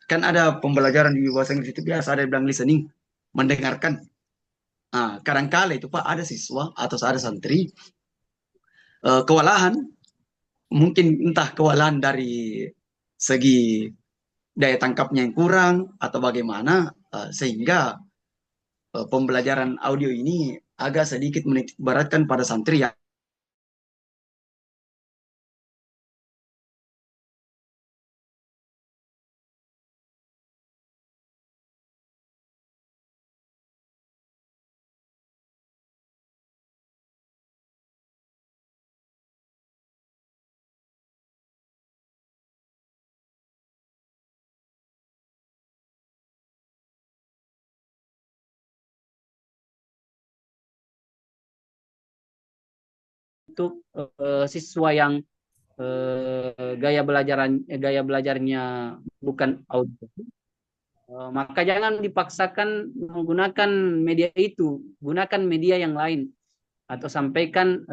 Kan ada pembelajaran di bahasa Inggris itu biasa ada yang bilang listening, mendengarkan. Kadangkala itu Pak ada siswa atau ada santri kewalahan, mungkin entah kewalahan dari segi daya tangkapnya yang kurang atau bagaimana sehingga pembelajaran audio ini agak sedikit menitik beratkan pada santri ya. Untuk siswa yang gaya belajarnya bukan audio, maka jangan dipaksakan menggunakan media itu, gunakan media yang lain atau sampaikan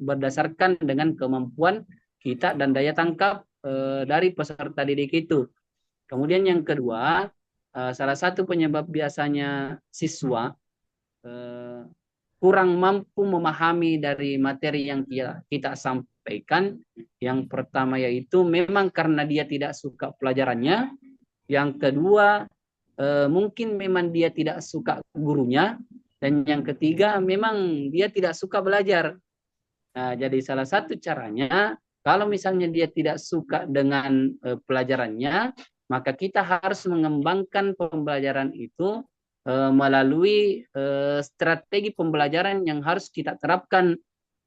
berdasarkan dengan kemampuan kita dan daya tangkap dari peserta didik itu. Kemudian yang kedua, salah satu penyebab biasanya siswa kurang mampu memahami dari materi yang kita sampaikan. Yang pertama yaitu memang karena dia tidak suka pelajarannya. Yang kedua, mungkin memang dia tidak suka gurunya. Dan yang ketiga, memang dia tidak suka belajar. Nah, jadi salah satu caranya, kalau misalnya dia tidak suka dengan pelajarannya, maka kita harus mengembangkan pembelajaran itu melalui strategi pembelajaran yang harus kita terapkan.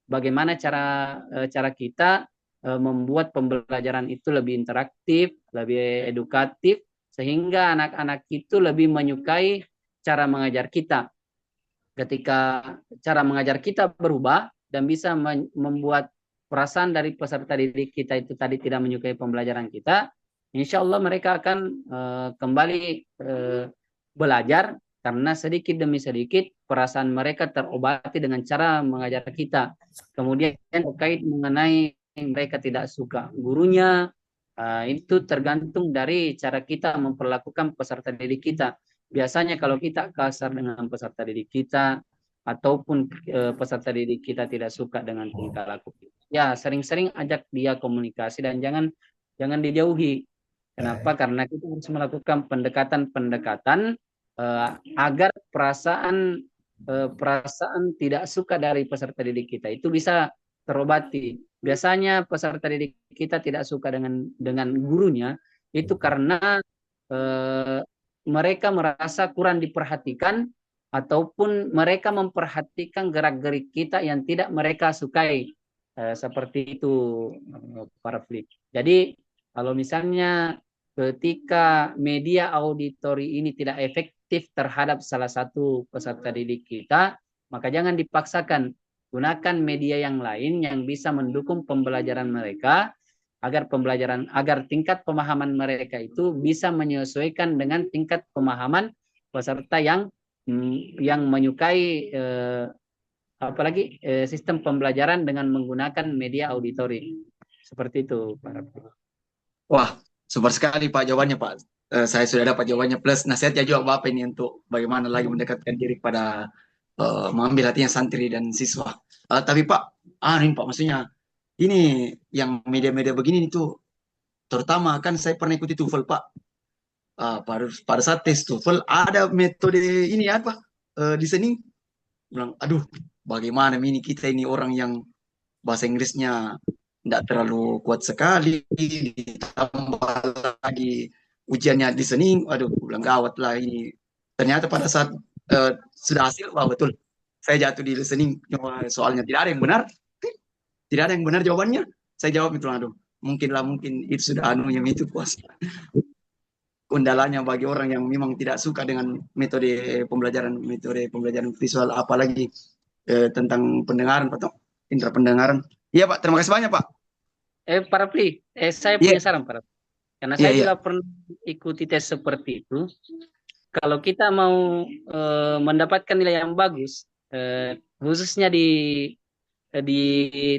Bagaimana cara kita membuat pembelajaran itu lebih interaktif, lebih edukatif, sehingga anak-anak itu lebih menyukai cara mengajar kita. Ketika cara mengajar kita berubah dan bisa membuat perasaan dari peserta didik kita itu tadi tidak menyukai pembelajaran kita, insya Allah mereka akan kembali belajar karena sedikit demi sedikit perasaan mereka terobati dengan cara mengajar kita. Kemudian terkait mengenai mereka tidak suka gurunya, itu tergantung dari cara kita memperlakukan peserta didik kita. Biasanya kalau kita kasar dengan peserta didik kita, ataupun peserta didik kita tidak suka dengan tingkah laku, ya sering-sering ajak dia komunikasi dan jangan dijauhi. Kenapa? Karena kita harus melakukan pendekatan-pendekatan agar perasaan tidak suka dari peserta didik kita itu bisa terobati. Biasanya peserta didik kita tidak suka dengan gurunya itu karena mereka merasa kurang diperhatikan ataupun mereka memperhatikan gerak-gerik kita yang tidak mereka sukai. Seperti itu, para Flik. Jadi kalau misalnya ketika media auditori ini tidak efektif terhadap salah satu peserta didik kita, maka jangan dipaksakan. Gunakan media yang lain yang bisa mendukung pembelajaran mereka agar tingkat pemahaman mereka itu bisa menyesuaikan dengan tingkat pemahaman peserta yang menyukai apalagi sistem pembelajaran dengan menggunakan media auditori. Seperti itu, Pak Raffi. Wah, super sekali Pak jawabannya Pak. Saya sudah dapat jawabannya plus nasihatnya juga Bapak ini untuk bagaimana lagi mendekatkan diri pada mengambil hatinya santri dan siswa. Tapi Pak, ini Pak maksudnya ini yang media-media begini itu terutama kan saya pernah ikuti TOEFL Pak. Pada saat tes TOEFL ada metode ini apa listening. Bilang, aduh, bagaimana ini kita ini orang yang bahasa Inggrisnya tidak terlalu kuat sekali, ditambah lagi ujiannya listening, aduh, bilang gawat lah ini. Ternyata pada saat sudah hasil, wah betul, saya jatuh di listening, soalnya tidak ada yang benar, tidak ada yang benar jawabannya. Saya jawab itu, aduh, mungkin itu sudah anunya itu puas. Kendalanya bagi orang yang memang tidak suka dengan metode pembelajaran visual, apalagi tentang pendengaran, Pak, indera pendengaran. Iya Pak, terima kasih banyak Pak. Pak Rafli, saya Iya, punya saran Pak Rafli. Karena iya, saya iya. juga pernah ikuti tes seperti itu. Kalau kita mau mendapatkan nilai yang bagus, khususnya di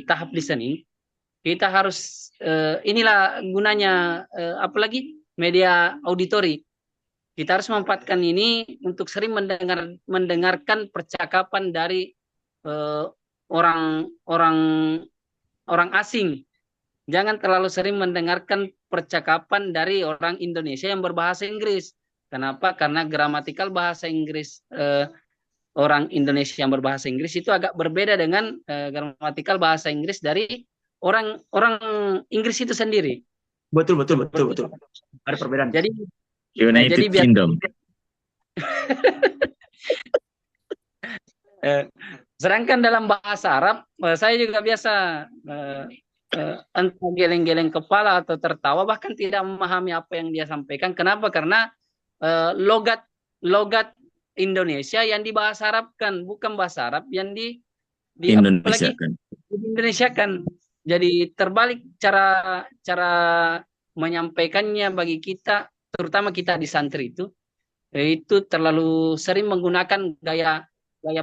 tahap listening, kita harus inilah gunanya apalagi media auditori. Kita harus memanfaatkan ini untuk sering mendengarkan percakapan dari orang-orang asing. Jangan terlalu sering mendengarkan percakapan dari orang Indonesia yang berbahasa Inggris. Kenapa? Karena gramatikal bahasa Inggris orang Indonesia yang berbahasa Inggris itu agak berbeda dengan gramatikal bahasa Inggris dari orang Inggris itu sendiri. Betul. Ada perbedaan. Jadi United biar Kingdom. sedangkan dalam bahasa Arab saya juga biasa entah geleng-geleng kepala atau tertawa bahkan tidak memahami apa yang dia sampaikan. Kenapa? Karena logat Indonesia yang dibahasa Arabkan, bukan bahasa Arab yang di Indonesia apalagi kan. di Indonesia kan. Jadi terbalik cara menyampaikannya bagi kita, terutama kita di santri itu terlalu sering menggunakan gaya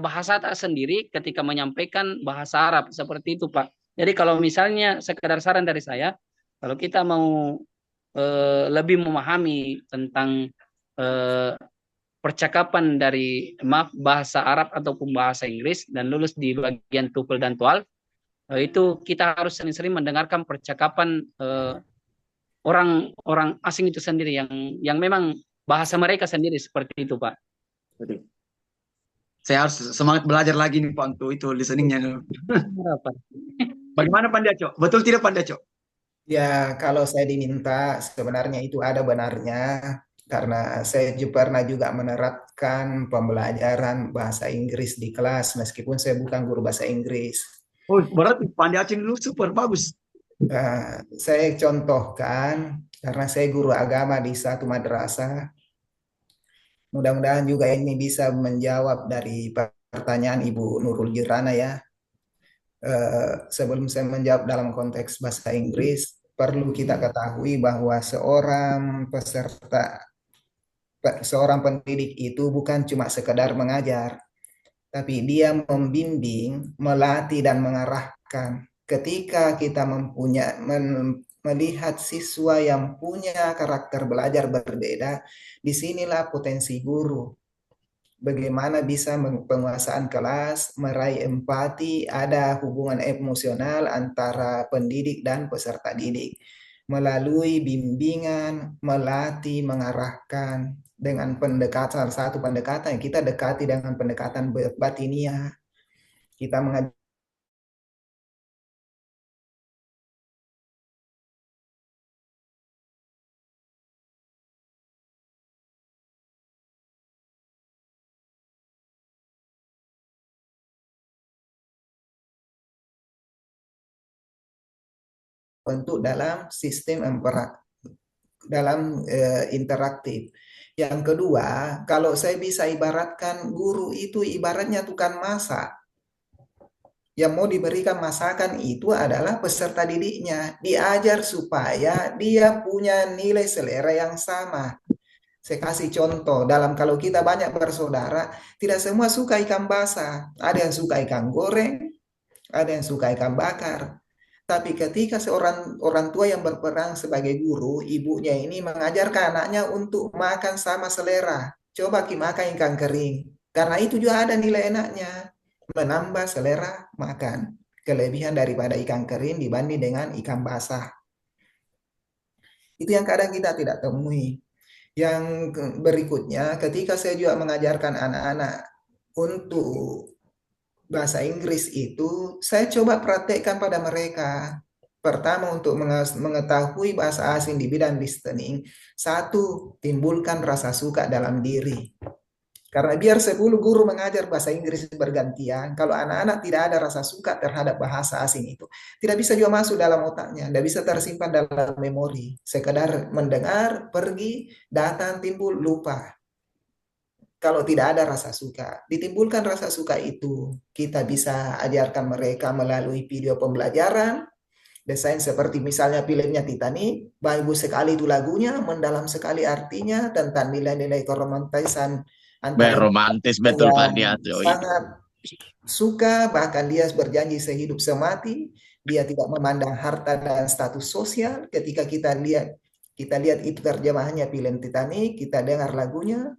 bahasa tak sendiri ketika menyampaikan bahasa Arab seperti itu Pak. Jadi kalau misalnya sekedar saran dari saya, kalau kita mau lebih memahami tentang percakapan dari bahasa Arab ataupun bahasa Inggris dan lulus di bagian TOEFL dan TOEFL, itu kita harus sering-sering mendengarkan percakapan orang asing itu sendiri yang memang bahasa mereka sendiri seperti itu Pak. Betul. Saya harus semangat belajar lagi nih Pak untuk itu listeningnya. Bagaimana Pandaco? Betul tidak Pandaco? Ya, kalau saya diminta, sebenarnya itu ada benarnya, karena saya pernah juga menerapkan pembelajaran bahasa Inggris di kelas, meskipun saya bukan guru bahasa Inggris. Oh, berarti Pandaco dulu super bagus. Saya contohkan, karena saya guru agama di satu madrasah, mudah-mudahan juga ini bisa menjawab dari pertanyaan Ibu Nurul Jirana ya. Sebelum saya menjawab dalam konteks bahasa Inggris, perlu kita ketahui bahwa seorang pendidik itu bukan cuma sekedar mengajar, tapi dia membimbing, melatih dan mengarahkan. Ketika kita melihat siswa yang punya karakter belajar berbeda, disinilah potensi guru. Bagaimana bisa penguasaan kelas, meraih empati, ada hubungan emosional antara pendidik dan peserta didik. Melalui bimbingan, melatih, mengarahkan dengan pendekatan, satu pendekatan yang kita dekati dengan pendekatan batiniah. Kita mengajar bentuk dalam sistem dalam interaktif. Yang kedua, kalau saya bisa ibaratkan guru itu ibaratnya tukang masak. Yang mau diberikan masakan itu adalah peserta didiknya. Diajar supaya dia punya nilai selera yang sama. Saya kasih contoh, kalau kita banyak bersaudara, tidak semua suka ikan basah. Ada yang suka ikan goreng, ada yang suka ikan bakar. Tapi ketika seorang orang tua yang berperan sebagai guru, ibunya ini mengajarkan anaknya untuk makan sama selera. Coba makan ikan kering. Karena itu juga ada nilai enaknya. Menambah selera makan. Kelebihan daripada ikan kering dibanding dengan ikan basah. Itu yang kadang kita tidak temui. Yang berikutnya, ketika saya juga mengajarkan anak-anak untuk bahasa Inggris itu, saya coba praktekkan pada mereka. Pertama, untuk mengetahui bahasa asing di bidang listening, satu, timbulkan rasa suka dalam diri. Karena biar 10 guru mengajar bahasa Inggris bergantian, kalau anak-anak tidak ada rasa suka terhadap bahasa asing itu, tidak bisa juga masuk dalam otaknya, tidak bisa tersimpan dalam memori. Sekedar mendengar, pergi, datang, timbul, lupa. Kalau tidak ada rasa suka, ditimbulkan rasa suka itu, kita bisa ajarkan mereka melalui video pembelajaran, desain seperti misalnya filmnya Titanic, bagus sekali itu lagunya, mendalam sekali artinya tentang nilai-nilai keromantisan antara Romantis betul Pak yang Diatyo ini. sangat suka, bahkan dia berjanji sehidup semati, dia tidak memandang harta dan status sosial. Ketika kita lihat itu terjemahannya film Titanic, kita dengar lagunya.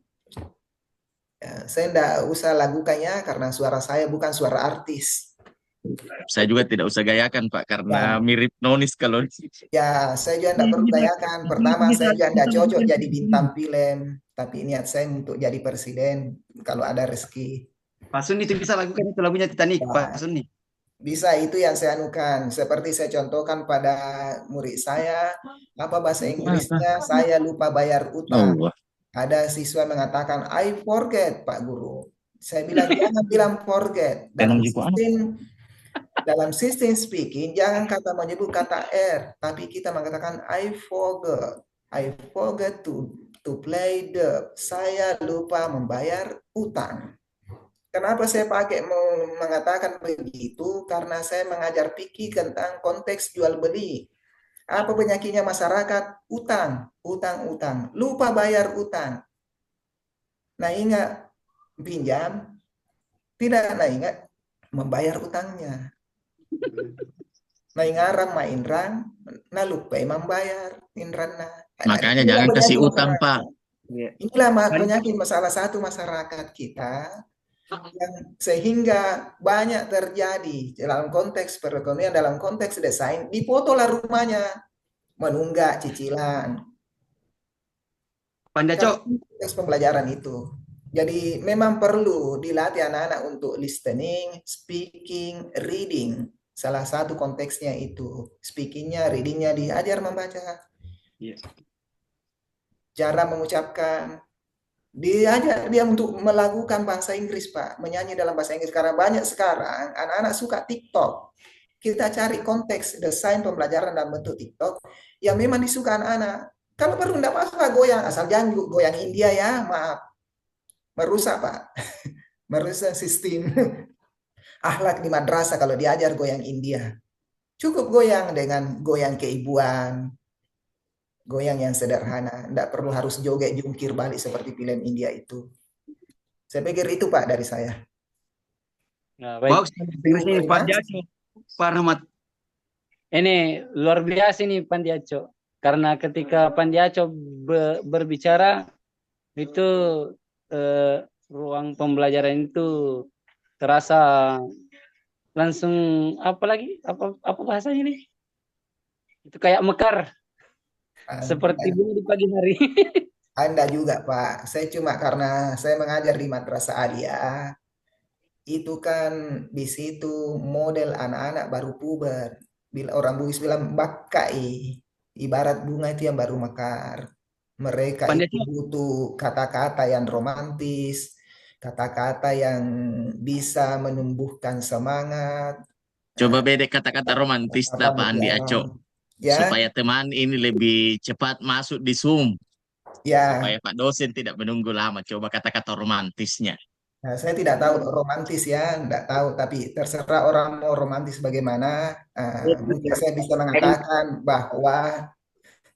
Ya, saya tidak usah lagukannya karena suara saya bukan suara artis. Saya juga tidak usah gayakan Pak karena Ya. mirip Nonis kalau Ya, saya juga tidak perlu gayakan. Pertama, saya juga tidak cocok jadi bintang film. Tapi niat saya untuk jadi presiden kalau ada rezeki. Pak Sun itu bisa lakukan itu lagunya Titanic, Ya, Pak Sun nih. bisa, itu yang saya anukan. Seperti saya contohkan pada murid saya, apa bahasa Inggrisnya, saya lupa bayar utang. Ada siswa mengatakan, I forget, Pak Guru. Saya bilang, jangan bilang forget. Dalam sistem speaking, jangan kata menyebut kata R, tapi kita mengatakan I forgot. I forget to play the. Saya lupa membayar utang. Kenapa saya pakai mengatakan begitu? Karena saya mengajar fikih tentang konteks jual beli. Apa penyakitnya masyarakat? Utang, utang, utang. Lupa bayar utang. Nah, ingat pinjam, tidak ingat membayar utangnya. Nah, ingarang main rang, nah lupa membayar inran. Makanya jangan kasih utang Pak. Inilah penyakit salah satu masyarakat kita yang sehingga banyak terjadi dalam konteks perekonomian, dalam konteks desain, difotolah rumahnya, menunggak cicilan. Pandaco. Konteks pembelajaran itu. Jadi memang perlu dilatih anak-anak untuk listening, speaking, reading. Salah satu konteksnya itu. Speakingnya, readingnya diajar membaca. Yes. Cara mengucapkan. Diajar dia untuk melakukan bahasa Inggris, Pak. Menyanyi dalam bahasa Inggris. Karena banyak sekarang anak-anak suka TikTok. Kita cari konteks desain pembelajaran dalam bentuk TikTok yang memang disuka anak-anak. Kalau perlu tidak masalah goyang, asal jangan goyang India ya, maaf. Merusak Pak, merusak sistem akhlak di madrasah kalau diajar goyang India. Cukup goyang dengan goyang keibuan, goyang yang sederhana, tidak perlu harus joget jungkir balik seperti film India itu. Saya pikir itu Pak dari saya. Nah, baik. Ini Pak Diatyo, Pak Rahmat. Ini luar biasa nih Pandiaco. Karena ketika Pandiaco berbicara itu ruang pembelajaran itu terasa langsung apa bahasanya nih? Itu kayak mekar seperti bunga di pagi hari. Anda juga Pak. Saya cuma karena saya mengajar di Madrasah Aliyah. Itu kan di situ model anak-anak baru puber. Bila orang Bugis bilang bakai, ibarat bunga itu yang baru mekar. Mereka itu butuh kata-kata yang romantis, kata-kata yang bisa menumbuhkan semangat. Coba bedek kata-kata romantis Pak Andi Aco. Ya, supaya teman ini lebih cepat masuk di Zoom, ya. supaya Pak dosen tidak menunggu lama. Coba kata-kata romantisnya. Nah, saya tidak tahu romantis ya, tidak tahu. Tapi terserah orang mau romantis bagaimana. Mungkin saya bisa mengatakan bahwa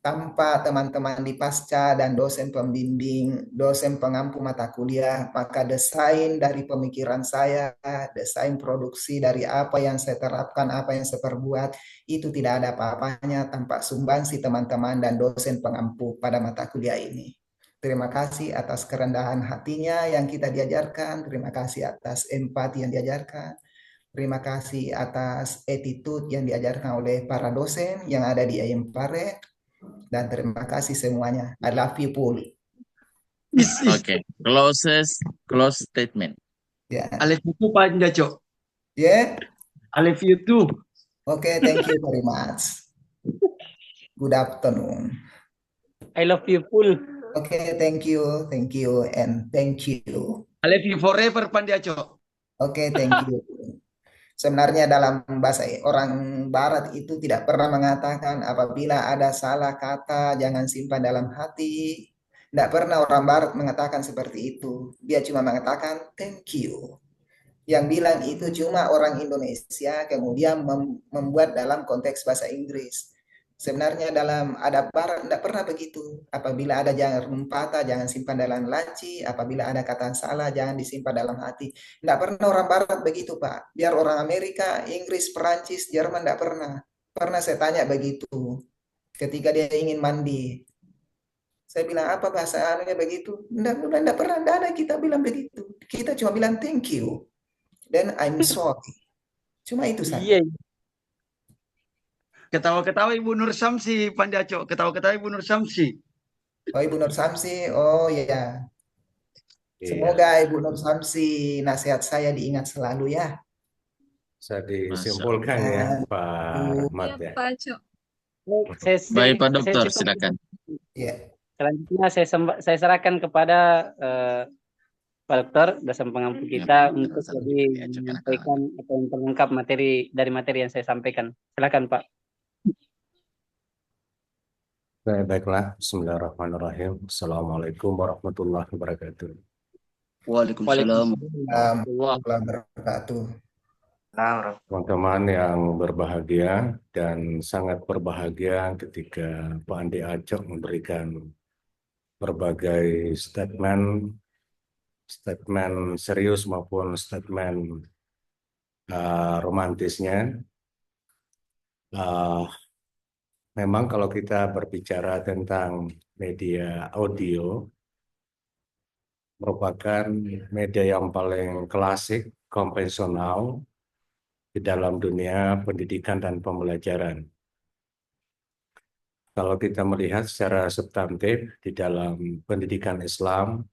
tanpa teman-teman di pasca dan dosen pembimbing, dosen pengampu mata kuliah, maka desain dari pemikiran saya, desain produksi dari apa yang saya terapkan, apa yang saya perbuat, itu tidak ada apa-apanya tanpa sumbangsi teman-teman dan dosen pengampu pada mata kuliah ini. Terima kasih atas kerendahan hatinya yang kita diajarkan, terima kasih atas empati yang diajarkan, terima kasih atas attitude yang diajarkan oleh para dosen yang ada di IAIN Pare. Dan terima kasih semuanya. I love you, Pul. Oke, close statement. Ya, Alif itu Pak Jaco. yeah. I love you too. Okay, thank you very much. Good afternoon. I love you full. Okay, thank you, and thank you. I love you forever Pak Jaco. Okay, thank you. Sebenarnya dalam bahasa orang Barat itu tidak pernah mengatakan apabila ada salah kata jangan simpan dalam hati. Tidak pernah orang Barat mengatakan seperti itu. Dia cuma mengatakan thank you. Yang bilang itu cuma orang Indonesia, kemudian membuat dalam konteks bahasa Inggris. Sebenarnya dalam adab Barat tidak pernah begitu. Apabila ada jarum patah, jangan simpan dalam laci. Apabila ada kata salah, jangan disimpan dalam hati. Tidak pernah orang Barat begitu, Pak. Biar orang Amerika, Inggris, Perancis, Jerman tidak pernah. Pernah saya tanya begitu. Ketika dia ingin mandi, saya bilang apa bahasa anunya begitu? Tidak pernah, tidak ada kita bilang begitu. Kita cuma bilang thank you. Dan I'm sorry. Cuma itu saja. Iya. Ketawa-ketawa Ibu Nur Samsi Pak Jaco. Ketawa-ketawa Ibu Nur Samsi. Oh, Ibu Nur Samsi. Oh iya. Semoga Ibu Nur Samsi nasihat saya diingat selalu ya. Bisa Masya disimpulkan ya Dan Pak Rahmat Iya, ya. Pak Cok. Baik Pak Dokter, silakan. ya, Selanjutnya saya serahkan kepada Pak Dokter, dosen pengampu kita untuk lebih menyampaikan atau memperlengkap materi yang saya sampaikan. Silakan Pak. Baiklah, Bismillahirrahmanirrahim. Assalamualaikum warahmatullahi wabarakatuh. Waalaikumsalam. Waalaikumsalam. wabarakatuh. Teman-teman yang berbahagia dan sangat berbahagia ketika Pak Andi Acok memberikan berbagai statement serius maupun statement romantisnya. Memang kalau kita berbicara tentang media audio, merupakan media yang paling klasik, konvensional di dalam dunia pendidikan dan pembelajaran. Kalau kita melihat secara substantif di dalam pendidikan Islam,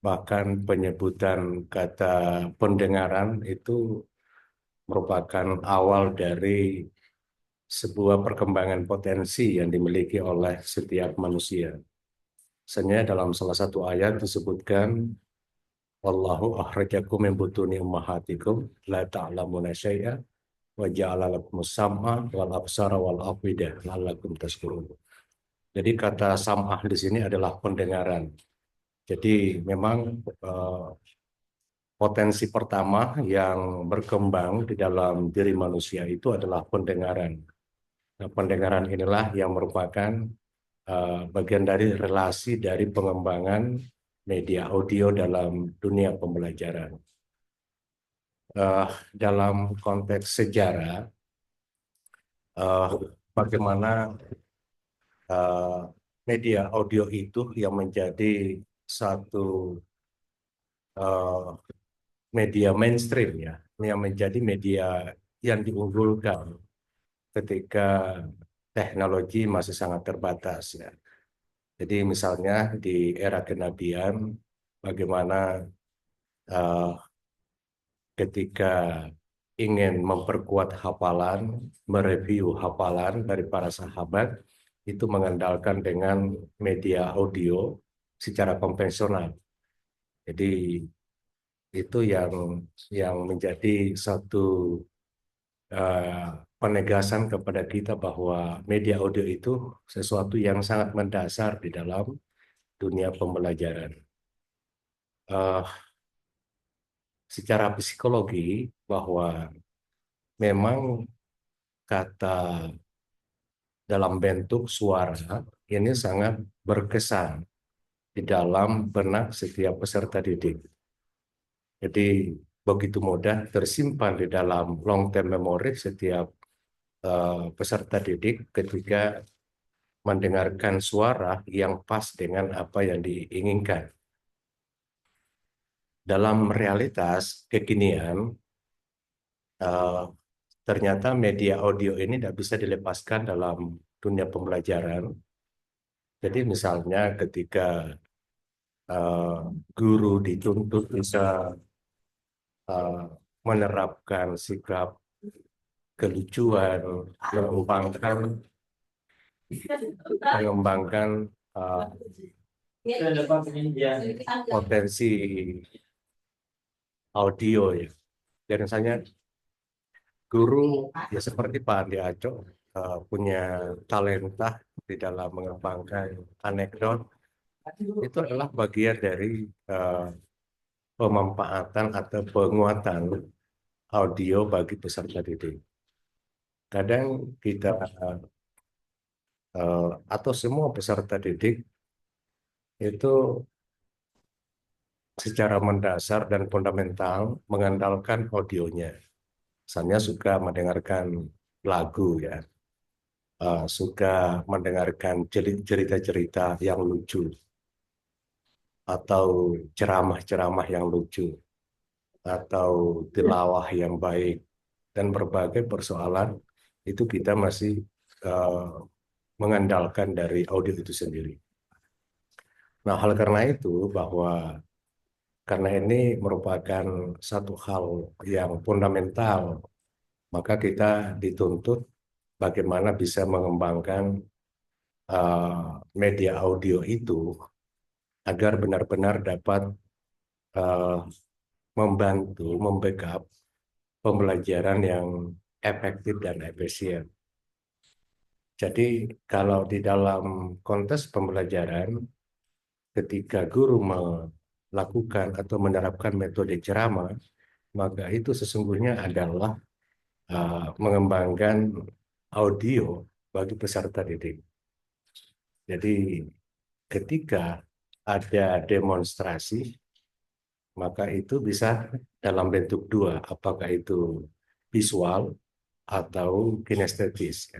bahkan penyebutan kata pendengaran itu merupakan awal dari sebuah perkembangan potensi yang dimiliki oleh setiap manusia. Misalnya dalam salah satu ayat disebutkan, Wallahu akhrajakum min butuni ummahatikum la ta'lamuna syai'a wa ja'ala lakumus sam'a wal absara wal afidah la'allakum tashkurun. Jadi kata sam'ah di sini adalah pendengaran. Jadi memang potensi pertama yang berkembang di dalam diri manusia itu adalah pendengaran. Nah, pendengaran inilah yang merupakan bagian dari relasi dari pengembangan media audio dalam dunia pembelajaran. Dalam konteks sejarah, bagaimana media audio itu yang menjadi satu media mainstream ya, yang menjadi media yang diunggulkan ketika teknologi masih sangat terbatas ya. Jadi misalnya di era kenabian, bagaimana ketika ingin memperkuat hafalan, mereview hafalan dari para sahabat, itu mengandalkan dengan media audio secara konvensional. Jadi itu yang menjadi satu penegasan kepada kita bahwa media audio itu sesuatu yang sangat mendasar di dalam dunia pembelajaran. Eh, Secara psikologi bahwa memang kata dalam bentuk suara ini sangat berkesan di dalam benak setiap peserta didik. Jadi begitu mudah tersimpan di dalam long term memory setiap peserta didik ketika mendengarkan suara yang pas dengan apa yang diinginkan. Dalam realitas kekinian, ternyata media audio ini tidak bisa dilepaskan dalam dunia pembelajaran. Jadi misalnya ketika guru dituntut bisa menerapkan sikap kelucuan, mengembangkan potensi audio ya. Dan misalnya guru ya seperti Pak Andi Aco punya talenta di dalam mengembangkan anekdot, itu adalah bagian dari pemanfaatan atau penguatan audio bagi peserta didik. Kadang kita atau semua peserta didik itu secara mendasar dan fundamental mengandalkan audionya. Misalnya suka mendengarkan lagu ya, suka mendengarkan cerita-cerita yang lucu atau ceramah-ceramah yang lucu atau tilawah yang baik dan berbagai persoalan itu kita masih mengandalkan dari audio itu sendiri. Nah, hal karena itu bahwa karena ini merupakan satu hal yang fundamental, maka kita dituntut bagaimana bisa mengembangkan media audio itu agar benar-benar dapat membantu, membackup pembelajaran yang efektif dan efisien. Jadi kalau di dalam konteks pembelajaran, ketika guru melakukan atau menerapkan metode ceramah, maka itu sesungguhnya adalah mengembangkan audio bagi peserta didik. Jadi ketika ada demonstrasi, maka itu bisa dalam bentuk dua, apakah itu visual atau kinestetis.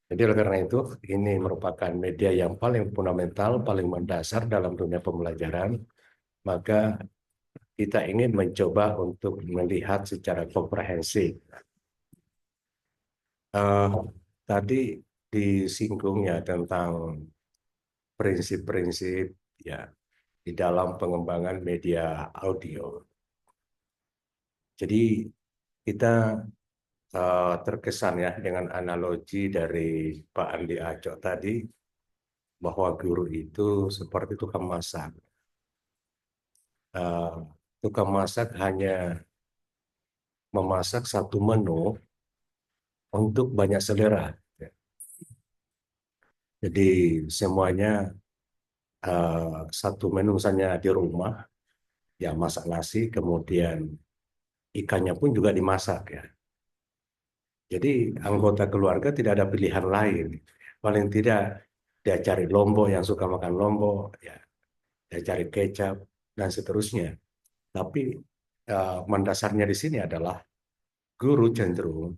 Jadi oleh karena itu, ini merupakan media yang paling fundamental, paling mendasar dalam dunia pembelajaran, maka kita ingin mencoba untuk melihat secara komprehensif. Tadi disinggungnya tentang prinsip-prinsip ya di dalam pengembangan media audio. Jadi kita terkesan ya dengan analogi dari Pak Andi Aco tadi bahwa guru itu seperti tukang masak. Tukang masak hanya memasak satu menu untuk banyak selera. Jadi semuanya satu menu misalnya di rumah, ya masak nasi, kemudian ikannya pun juga dimasak ya. Jadi anggota keluarga tidak ada pilihan lain. Paling tidak dia cari lombok yang suka makan lombok, ya dia cari kecap dan seterusnya. Tapi mendasarnya di sini adalah guru cenderung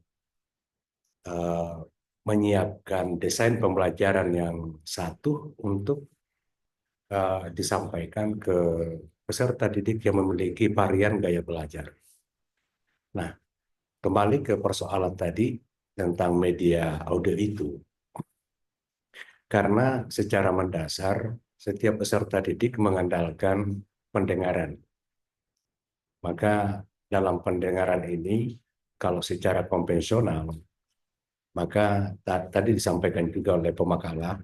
menyiapkan desain pembelajaran yang satu untuk disampaikan ke peserta didik yang memiliki varian gaya belajar. Nah, kembali ke persoalan tadi tentang media audio itu. Karena secara mendasar, setiap peserta didik mengandalkan pendengaran. Maka dalam pendengaran ini, kalau secara konvensional, maka tadi disampaikan juga oleh pemakalah,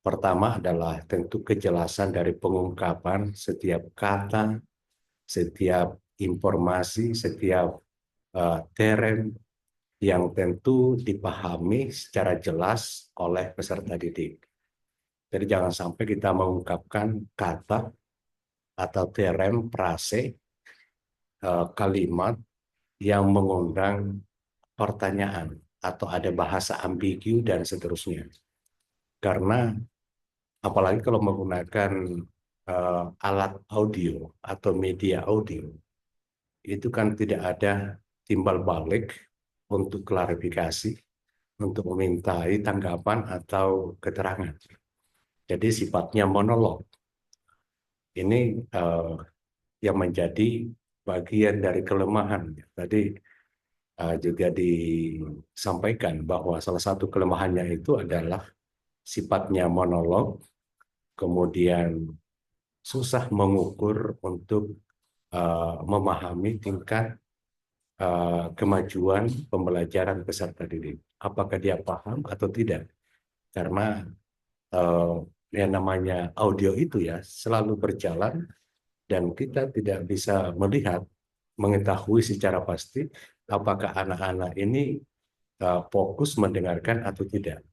pertama adalah tentu kejelasan dari pengungkapan setiap kata, setiap informasi, setiap terem yang tentu dipahami secara jelas oleh peserta didik. Jadi jangan sampai kita mengungkapkan kata atau terem, frase, kalimat yang mengundang pertanyaan atau ada bahasa ambigu dan seterusnya. Karena apalagi kalau menggunakan alat audio atau media audio, itu kan tidak ada timbal balik untuk klarifikasi, untuk memintai tanggapan atau keterangan. Jadi sifatnya monolog. Ini yang menjadi bagian dari kelemahan. Tadi juga disampaikan bahwa salah satu kelemahannya itu adalah sifatnya monolog, kemudian susah mengukur untuk memahami tingkat kemajuan pembelajaran peserta didik. Apakah dia paham atau tidak? Karena yang namanya audio itu ya selalu berjalan dan kita tidak bisa melihat, mengetahui secara pasti apakah anak-anak ini fokus mendengarkan atau tidak.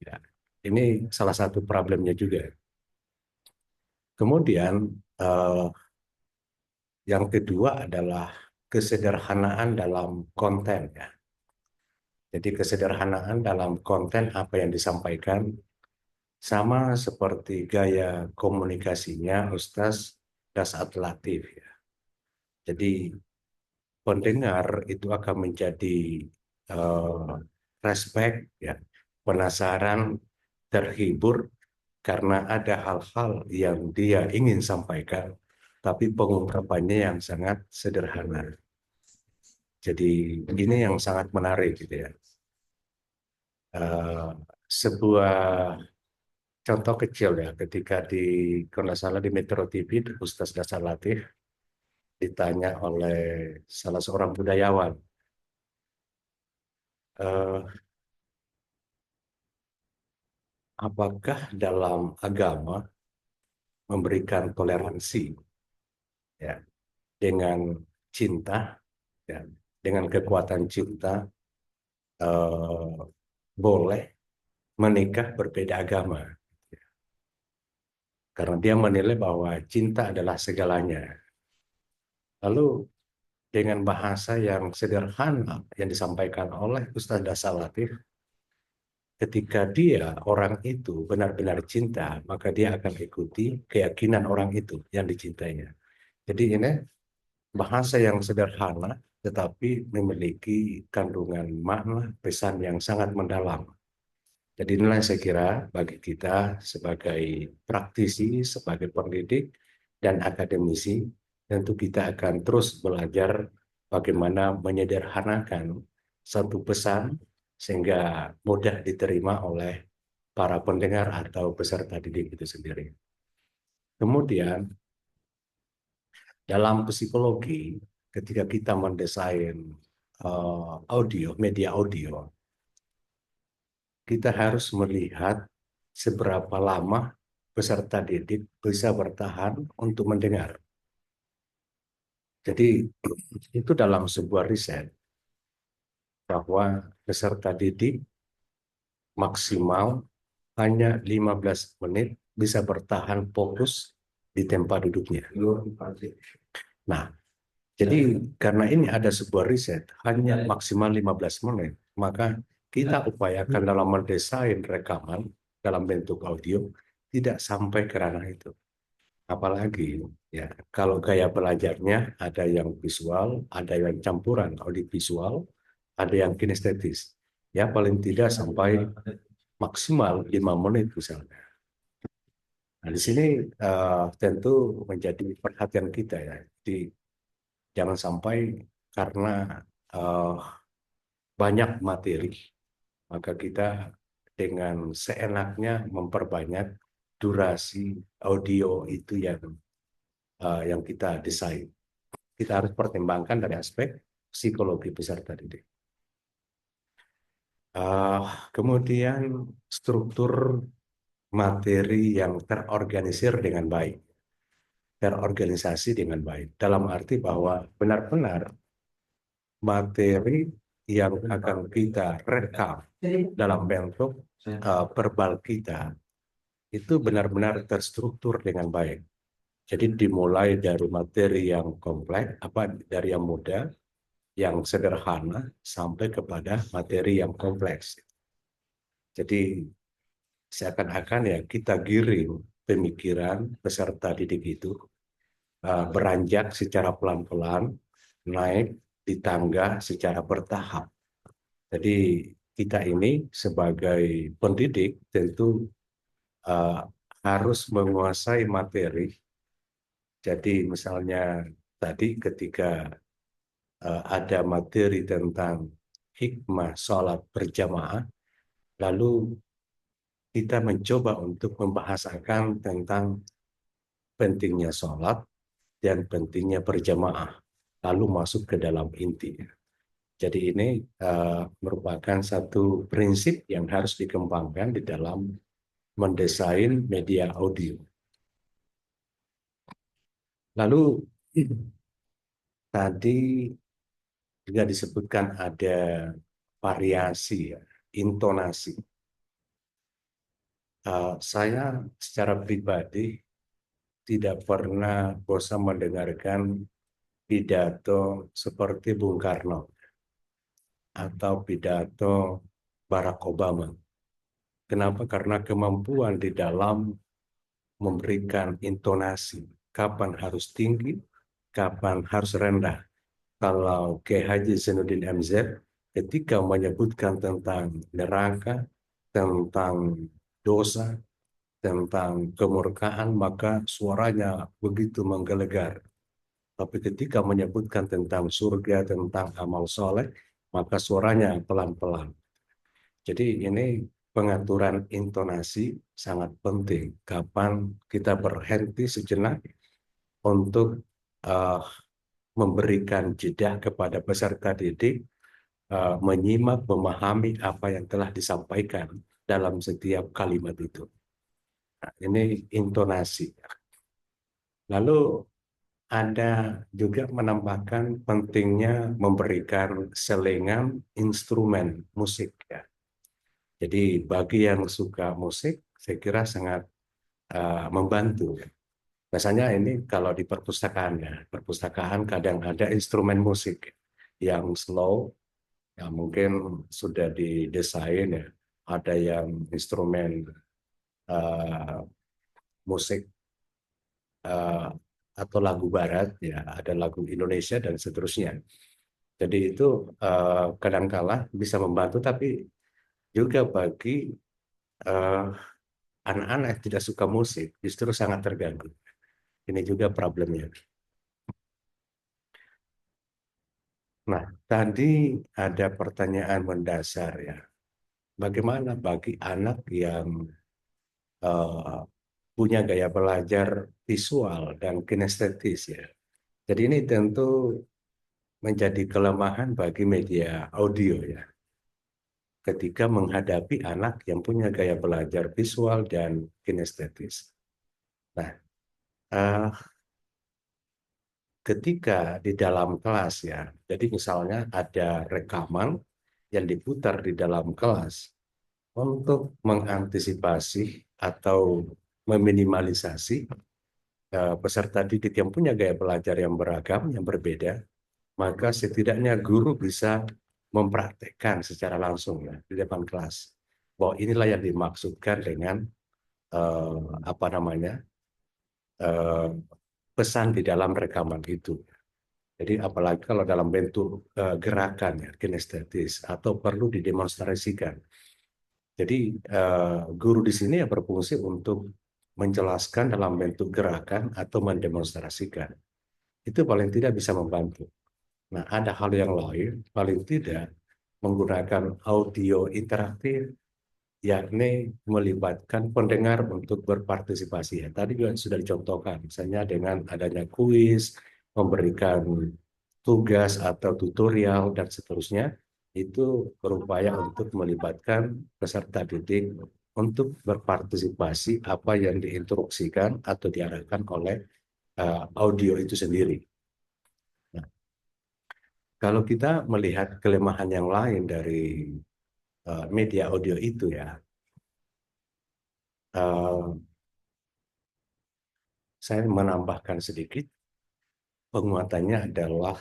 Ya, ini salah satu problemnya juga. Kemudian yang kedua adalah kesederhanaan dalam konten. Ya. Jadi kesederhanaan dalam konten apa yang disampaikan sama seperti gaya komunikasinya Ustaz Dasat Latif. Ya. Jadi pendengar itu akan menjadi respect, ya, penasaran, terhibur karena ada hal-hal yang dia ingin sampaikan, tapi pengungkapannya yang sangat sederhana. Jadi ini yang sangat menarik gitu ya. Sebuah contoh kecil ya, ketika kalau nggak salah di Metro TV, Ustaz Dasar Latif ditanya oleh salah seorang budayawan, apakah dalam agama memberikan toleransi ya dengan cinta ya, dengan kekuatan cinta boleh menikah berbeda agama karena dia menilai bahwa cinta adalah segalanya. Lalu dengan bahasa yang sederhana yang disampaikan oleh Ustaz Dasar Latif, ketika dia orang itu benar-benar cinta, maka dia akan ikuti keyakinan orang itu yang dicintainya. Jadi ini bahasa yang sederhana tetapi memiliki kandungan makna pesan yang sangat mendalam. Jadi inilah yang saya kira bagi kita sebagai praktisi, sebagai pendidik dan akademisi, tentu kita akan terus belajar bagaimana menyederhanakan satu pesan sehingga mudah diterima oleh para pendengar atau peserta didik itu sendiri. Kemudian dalam psikologi, ketika kita mendesain media audio, kita harus melihat seberapa lama peserta didik bisa bertahan untuk mendengar. Jadi itu dalam sebuah riset bahwa peserta didik maksimal hanya 15 menit bisa bertahan fokus di tempat duduknya. Nah, jadi karena ini ada sebuah riset hanya maksimal 15 menit, maka kita upayakan dalam mendesain rekaman dalam bentuk audio tidak sampai ke ranah itu. Apalagi ya kalau gaya belajarnya ada yang visual, ada yang campuran audiovisual, ada yang kinestetis. Ya paling tidak sampai maksimal 5 menit misalnya. Nah, di sini tentu menjadi perhatian kita ya. Jadi jangan sampai karena banyak materi, maka kita dengan seenaknya memperbanyak durasi audio itu yang kita desain. Kita harus pertimbangkan dari aspek psikologi peserta didik. Kemudian struktur materi yang terorganisir dengan baik, terorganisasi dengan baik. Dalam arti bahwa benar-benar materi yang akan kita rekam dalam bentuk verbal kita itu benar-benar terstruktur dengan baik. Jadi dimulai dari materi yang kompleks, dari yang mudah, yang sederhana, sampai kepada materi yang kompleks. Jadi seakan-akan ya kita giring pemikiran peserta didik itu beranjak secara pelan-pelan, naik di tangga secara bertahap. Jadi kita ini sebagai pendidik tentu harus menguasai materi. Jadi misalnya tadi ketika ada materi tentang hikmah sholat berjamaah, lalu kita mencoba untuk membahasakan tentang pentingnya sholat dan pentingnya berjamaah, lalu masuk ke dalam inti. Jadi ini merupakan satu prinsip yang harus dikembangkan di dalam mendesain media audio. Lalu tadi juga disebutkan ada variasi, ya, intonasi. Saya secara pribadi tidak pernah bosan mendengarkan pidato seperti Bung Karno atau pidato Barack Obama. Kenapa? Karena kemampuan di dalam memberikan intonasi, kapan harus tinggi, kapan harus rendah. Kalau Kiai Haji Zainuddin MZ ketika menyebutkan tentang neraka, tentang dosa, tentang kemurkaan, maka suaranya begitu menggelegar. Tapi ketika menyebutkan tentang surga, tentang amal soleh, maka suaranya pelan-pelan. Jadi ini pengaturan intonasi sangat penting. Kapan kita berhenti sejenak untuk memberikan jeda kepada peserta didik, menyimak, memahami apa yang telah disampaikan dalam setiap kalimat itu. Nah, ini intonasi. Lalu ada juga menambahkan pentingnya memberikan selengan instrumen musik. Ya. Jadi bagi yang suka musik, saya kira sangat membantu. Biasanya ini kalau di perpustakaan, ya, perpustakaan kadang ada instrumen musik yang slow, yang mungkin sudah didesain, ya. Ada yang instrumen musik atau lagu barat, ya, ada lagu Indonesia dan seterusnya. Jadi itu kadangkala bisa membantu, tapi juga bagi anak-anak yang tidak suka musik justru sangat terganggu. Ini juga problemnya. Nah, tadi ada pertanyaan mendasar, ya. Bagaimana bagi anak yang punya gaya belajar visual dan kinestetis, ya. Jadi ini tentu menjadi kelemahan bagi media audio, ya. Ketika menghadapi anak yang punya gaya belajar visual dan kinestetis. Nah, ketika di dalam kelas, ya, jadi misalnya ada rekaman yang diputar di dalam kelas untuk mengantisipasi atau meminimalisasi peserta didik yang punya gaya belajar yang beragam, yang berbeda, maka setidaknya guru bisa mempraktekkan secara langsung, ya, di depan kelas bahwa inilah yang dimaksudkan dengan pesan di dalam rekaman itu. Jadi apalagi kalau dalam bentuk gerakan, ya, kinestetis atau perlu didemonstrasikan. Jadi guru di sini ya berfungsi untuk menjelaskan dalam bentuk gerakan atau mendemonstrasikan. Itu paling tidak bisa membantu. Nah, ada hal yang lain, paling tidak menggunakan audio interaktif, yakni melibatkan pendengar untuk berpartisipasi. Ya, tadi juga sudah dicontohkan, misalnya dengan adanya kuis, memberikan tugas atau tutorial, dan seterusnya, itu berupaya untuk melibatkan peserta didik untuk berpartisipasi apa yang diinstruksikan atau diarahkan oleh audio itu sendiri. Nah, Kalau kita melihat kelemahan yang lain dari media audio itu ya, saya menambahkan sedikit, penguatannya adalah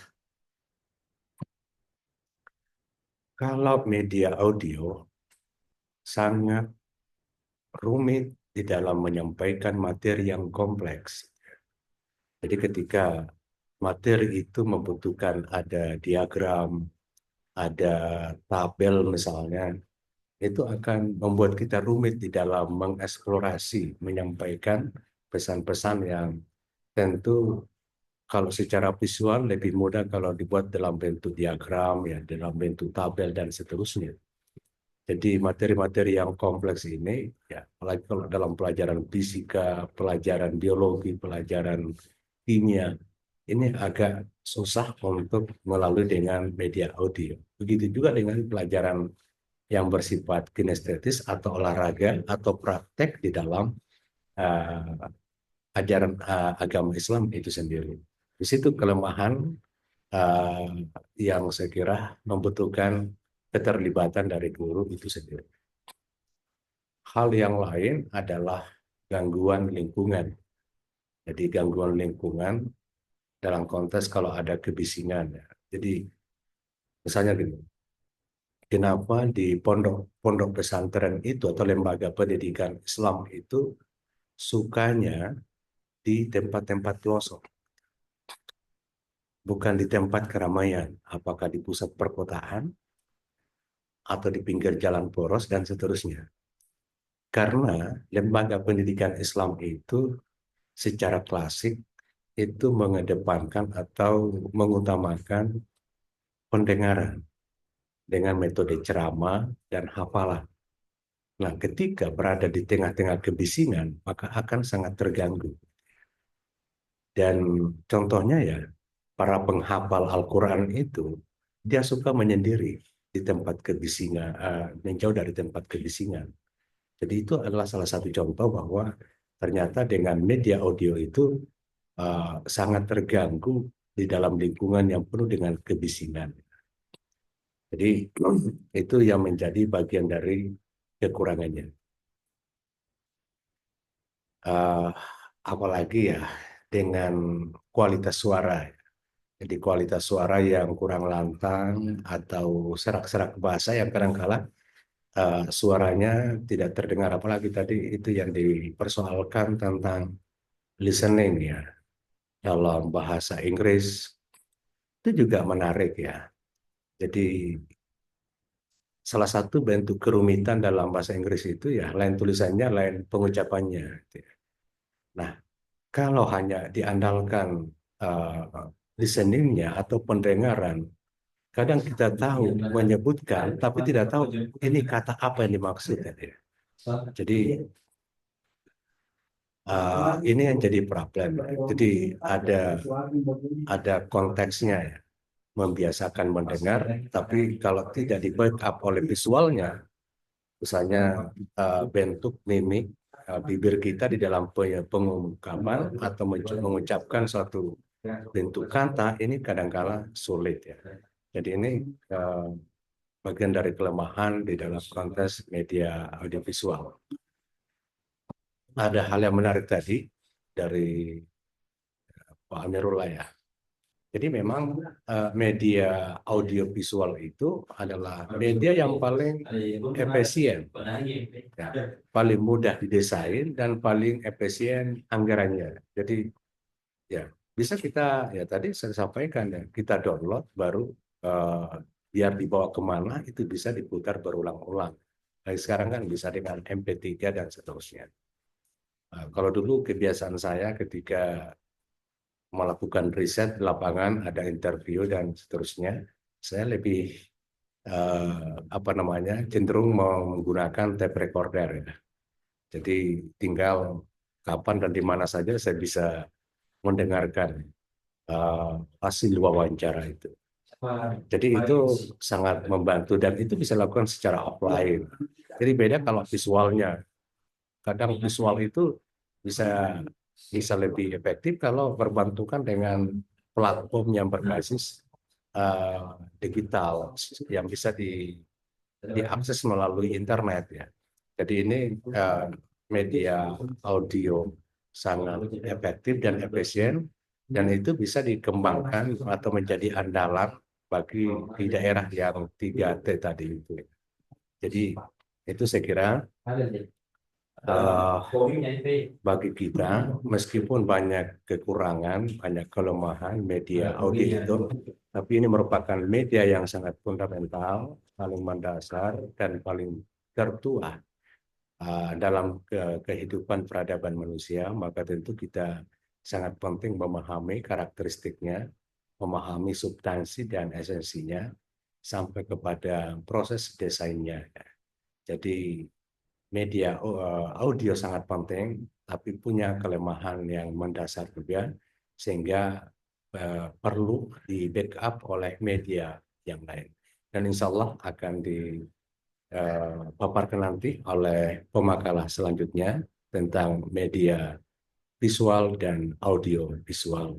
kalau media audio sangat rumit di dalam menyampaikan materi yang kompleks. Jadi ketika materi itu membutuhkan ada diagram, ada tabel misalnya, itu akan membuat kita rumit di dalam mengeksplorasi, menyampaikan pesan-pesan yang tentu kalau secara visual lebih mudah kalau dibuat dalam bentuk diagram, ya, dalam bentuk tabel dan seterusnya. Jadi materi-materi yang kompleks ini, ya, apalagi kalau dalam pelajaran fisika, pelajaran biologi, pelajaran kimia, ini agak susah untuk melalui dengan media audio. Begitu juga dengan pelajaran yang bersifat kinestetis atau olahraga atau praktek di dalam ajaran agama Islam itu sendiri. Di situ kelemahan uh, yang saya kira membutuhkan keterlibatan dari guru itu sendiri. Hal yang lain adalah gangguan lingkungan. Jadi gangguan lingkungan dalam konteks kalau ada kebisingan. Ya. Jadi misalnya gini, kenapa di pondok pesantren itu atau lembaga pendidikan Islam itu sukanya di tempat-tempat pelosok, bukan di tempat keramaian, apakah di pusat perkotaan atau di pinggir jalan poros dan seterusnya. Karena lembaga pendidikan Islam itu secara klasik itu mengedepankan atau mengutamakan pendengaran dengan metode ceramah dan hafalan. Nah, ketika berada di tengah-tengah kebisingan, maka akan sangat terganggu. Dan contohnya ya, para penghafal Al-Quran itu, dia suka menyendiri di tempat kebisingan, menjauh dari tempat kebisingan. Jadi itu adalah salah satu contoh bahwa ternyata dengan media audio itu sangat terganggu di dalam lingkungan yang penuh dengan kebisingan. Jadi itu yang menjadi bagian dari kekurangannya. Apalagi ya dengan kualitas suara. Jadi kualitas suara yang kurang lantang atau serak-serak bahasa yang kadang-kala suaranya tidak terdengar. Apalagi tadi itu yang dipersoalkan tentang listening ya dalam bahasa Inggris itu juga menarik ya. Jadi salah satu bentuk kerumitan dalam bahasa Inggris itu ya lain tulisannya, lain pengucapannya. Nah, kalau hanya diandalkan listeningnya atau pendengaran, kadang kita tahu menyebutkan, tapi tidak tahu ini kata apa yang dimaksud. Jadi ini yang jadi problem. Jadi ada konteksnya ya, membiasakan mendengar, tapi kalau tidak di backup oleh visualnya, misalnya bentuk mimik bibir kita di dalam pengungkapan atau mengucapkan suatu bentuk kata, ini kadang-kala sulit ya. Jadi ini bagian dari kelemahan di dalam konteks media audiovisual. Ada hal yang menarik tadi dari Pak Amirullah ya. Jadi memang media audiovisual itu adalah media yang paling efisien, ya, paling mudah didesain dan paling efisien anggarannya. Jadi ya bisa kita ya tadi saya sampaikan ya kita download baru biar dibawa kemana itu bisa diputar berulang-ulang. Nah, sekarang kan bisa dengan MP3 dan seterusnya. Nah, kalau dulu kebiasaan saya ketika melakukan riset di lapangan, ada interview dan seterusnya, saya lebih cenderung menggunakan tape recorder ya. Jadi tinggal kapan dan di mana saja saya bisa mendengarkan hasil wawancara itu. Jadi itu sangat membantu dan itu bisa dilakukan secara offline. Jadi beda kalau visualnya. Kadang visual itu bisa lebih efektif kalau berbantukan dengan platform yang berbasis eh, digital yang bisa diakses melalui internet ya. Jadi ini media audio sangat efektif dan efisien, dan itu bisa dikembangkan atau menjadi andalan bagi di daerah yang 3T tadi itu. Jadi itu saya kira bagi kita, meskipun banyak kekurangan, banyak kelemahan media audio itu, tapi ini merupakan media yang sangat fundamental, paling mendasar, dan paling tertua dalam kehidupan peradaban manusia. Maka tentu kita sangat penting memahami karakteristiknya, memahami substansi dan esensinya, sampai kepada proses desainnya. Jadi media audio sangat penting, tapi punya kelemahan yang mendasar juga, sehingga perlu di backup oleh media yang lain. Dan insya Allah akan dipaparkan nanti oleh pemakalah selanjutnya tentang media visual dan audio visual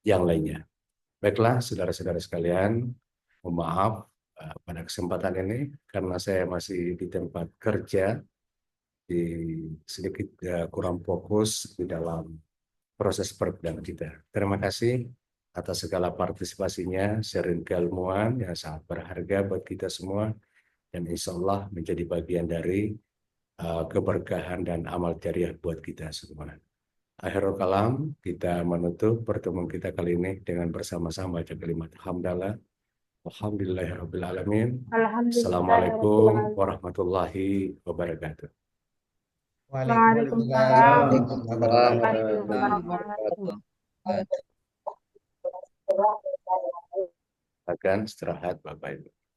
yang lainnya. Baiklah, saudara-saudara sekalian, mohon maaf pada kesempatan ini karena saya masih di tempat kerja, sedikit kurang fokus di dalam proses perbedaan kita. Terima kasih atas segala partisipasinya, sharing keilmuan yang sangat berharga buat kita semua, dan insya Allah menjadi bagian dari keberkahan dan amal jariah buat kita semua. Akhirul kalam, kita menutup pertemuan kita kali ini dengan bersama-sama baca kalimat hamdalah. Alhamdulillahirrahmanirrahim. Assalamualaikum warahmatullahi wabarakatuh. Waalaikumsalam Waalaikumsalam warahmatullahi warahmatullahi wabarakatuh. wabarakatuh. Akan istirahat Bapak Ibu.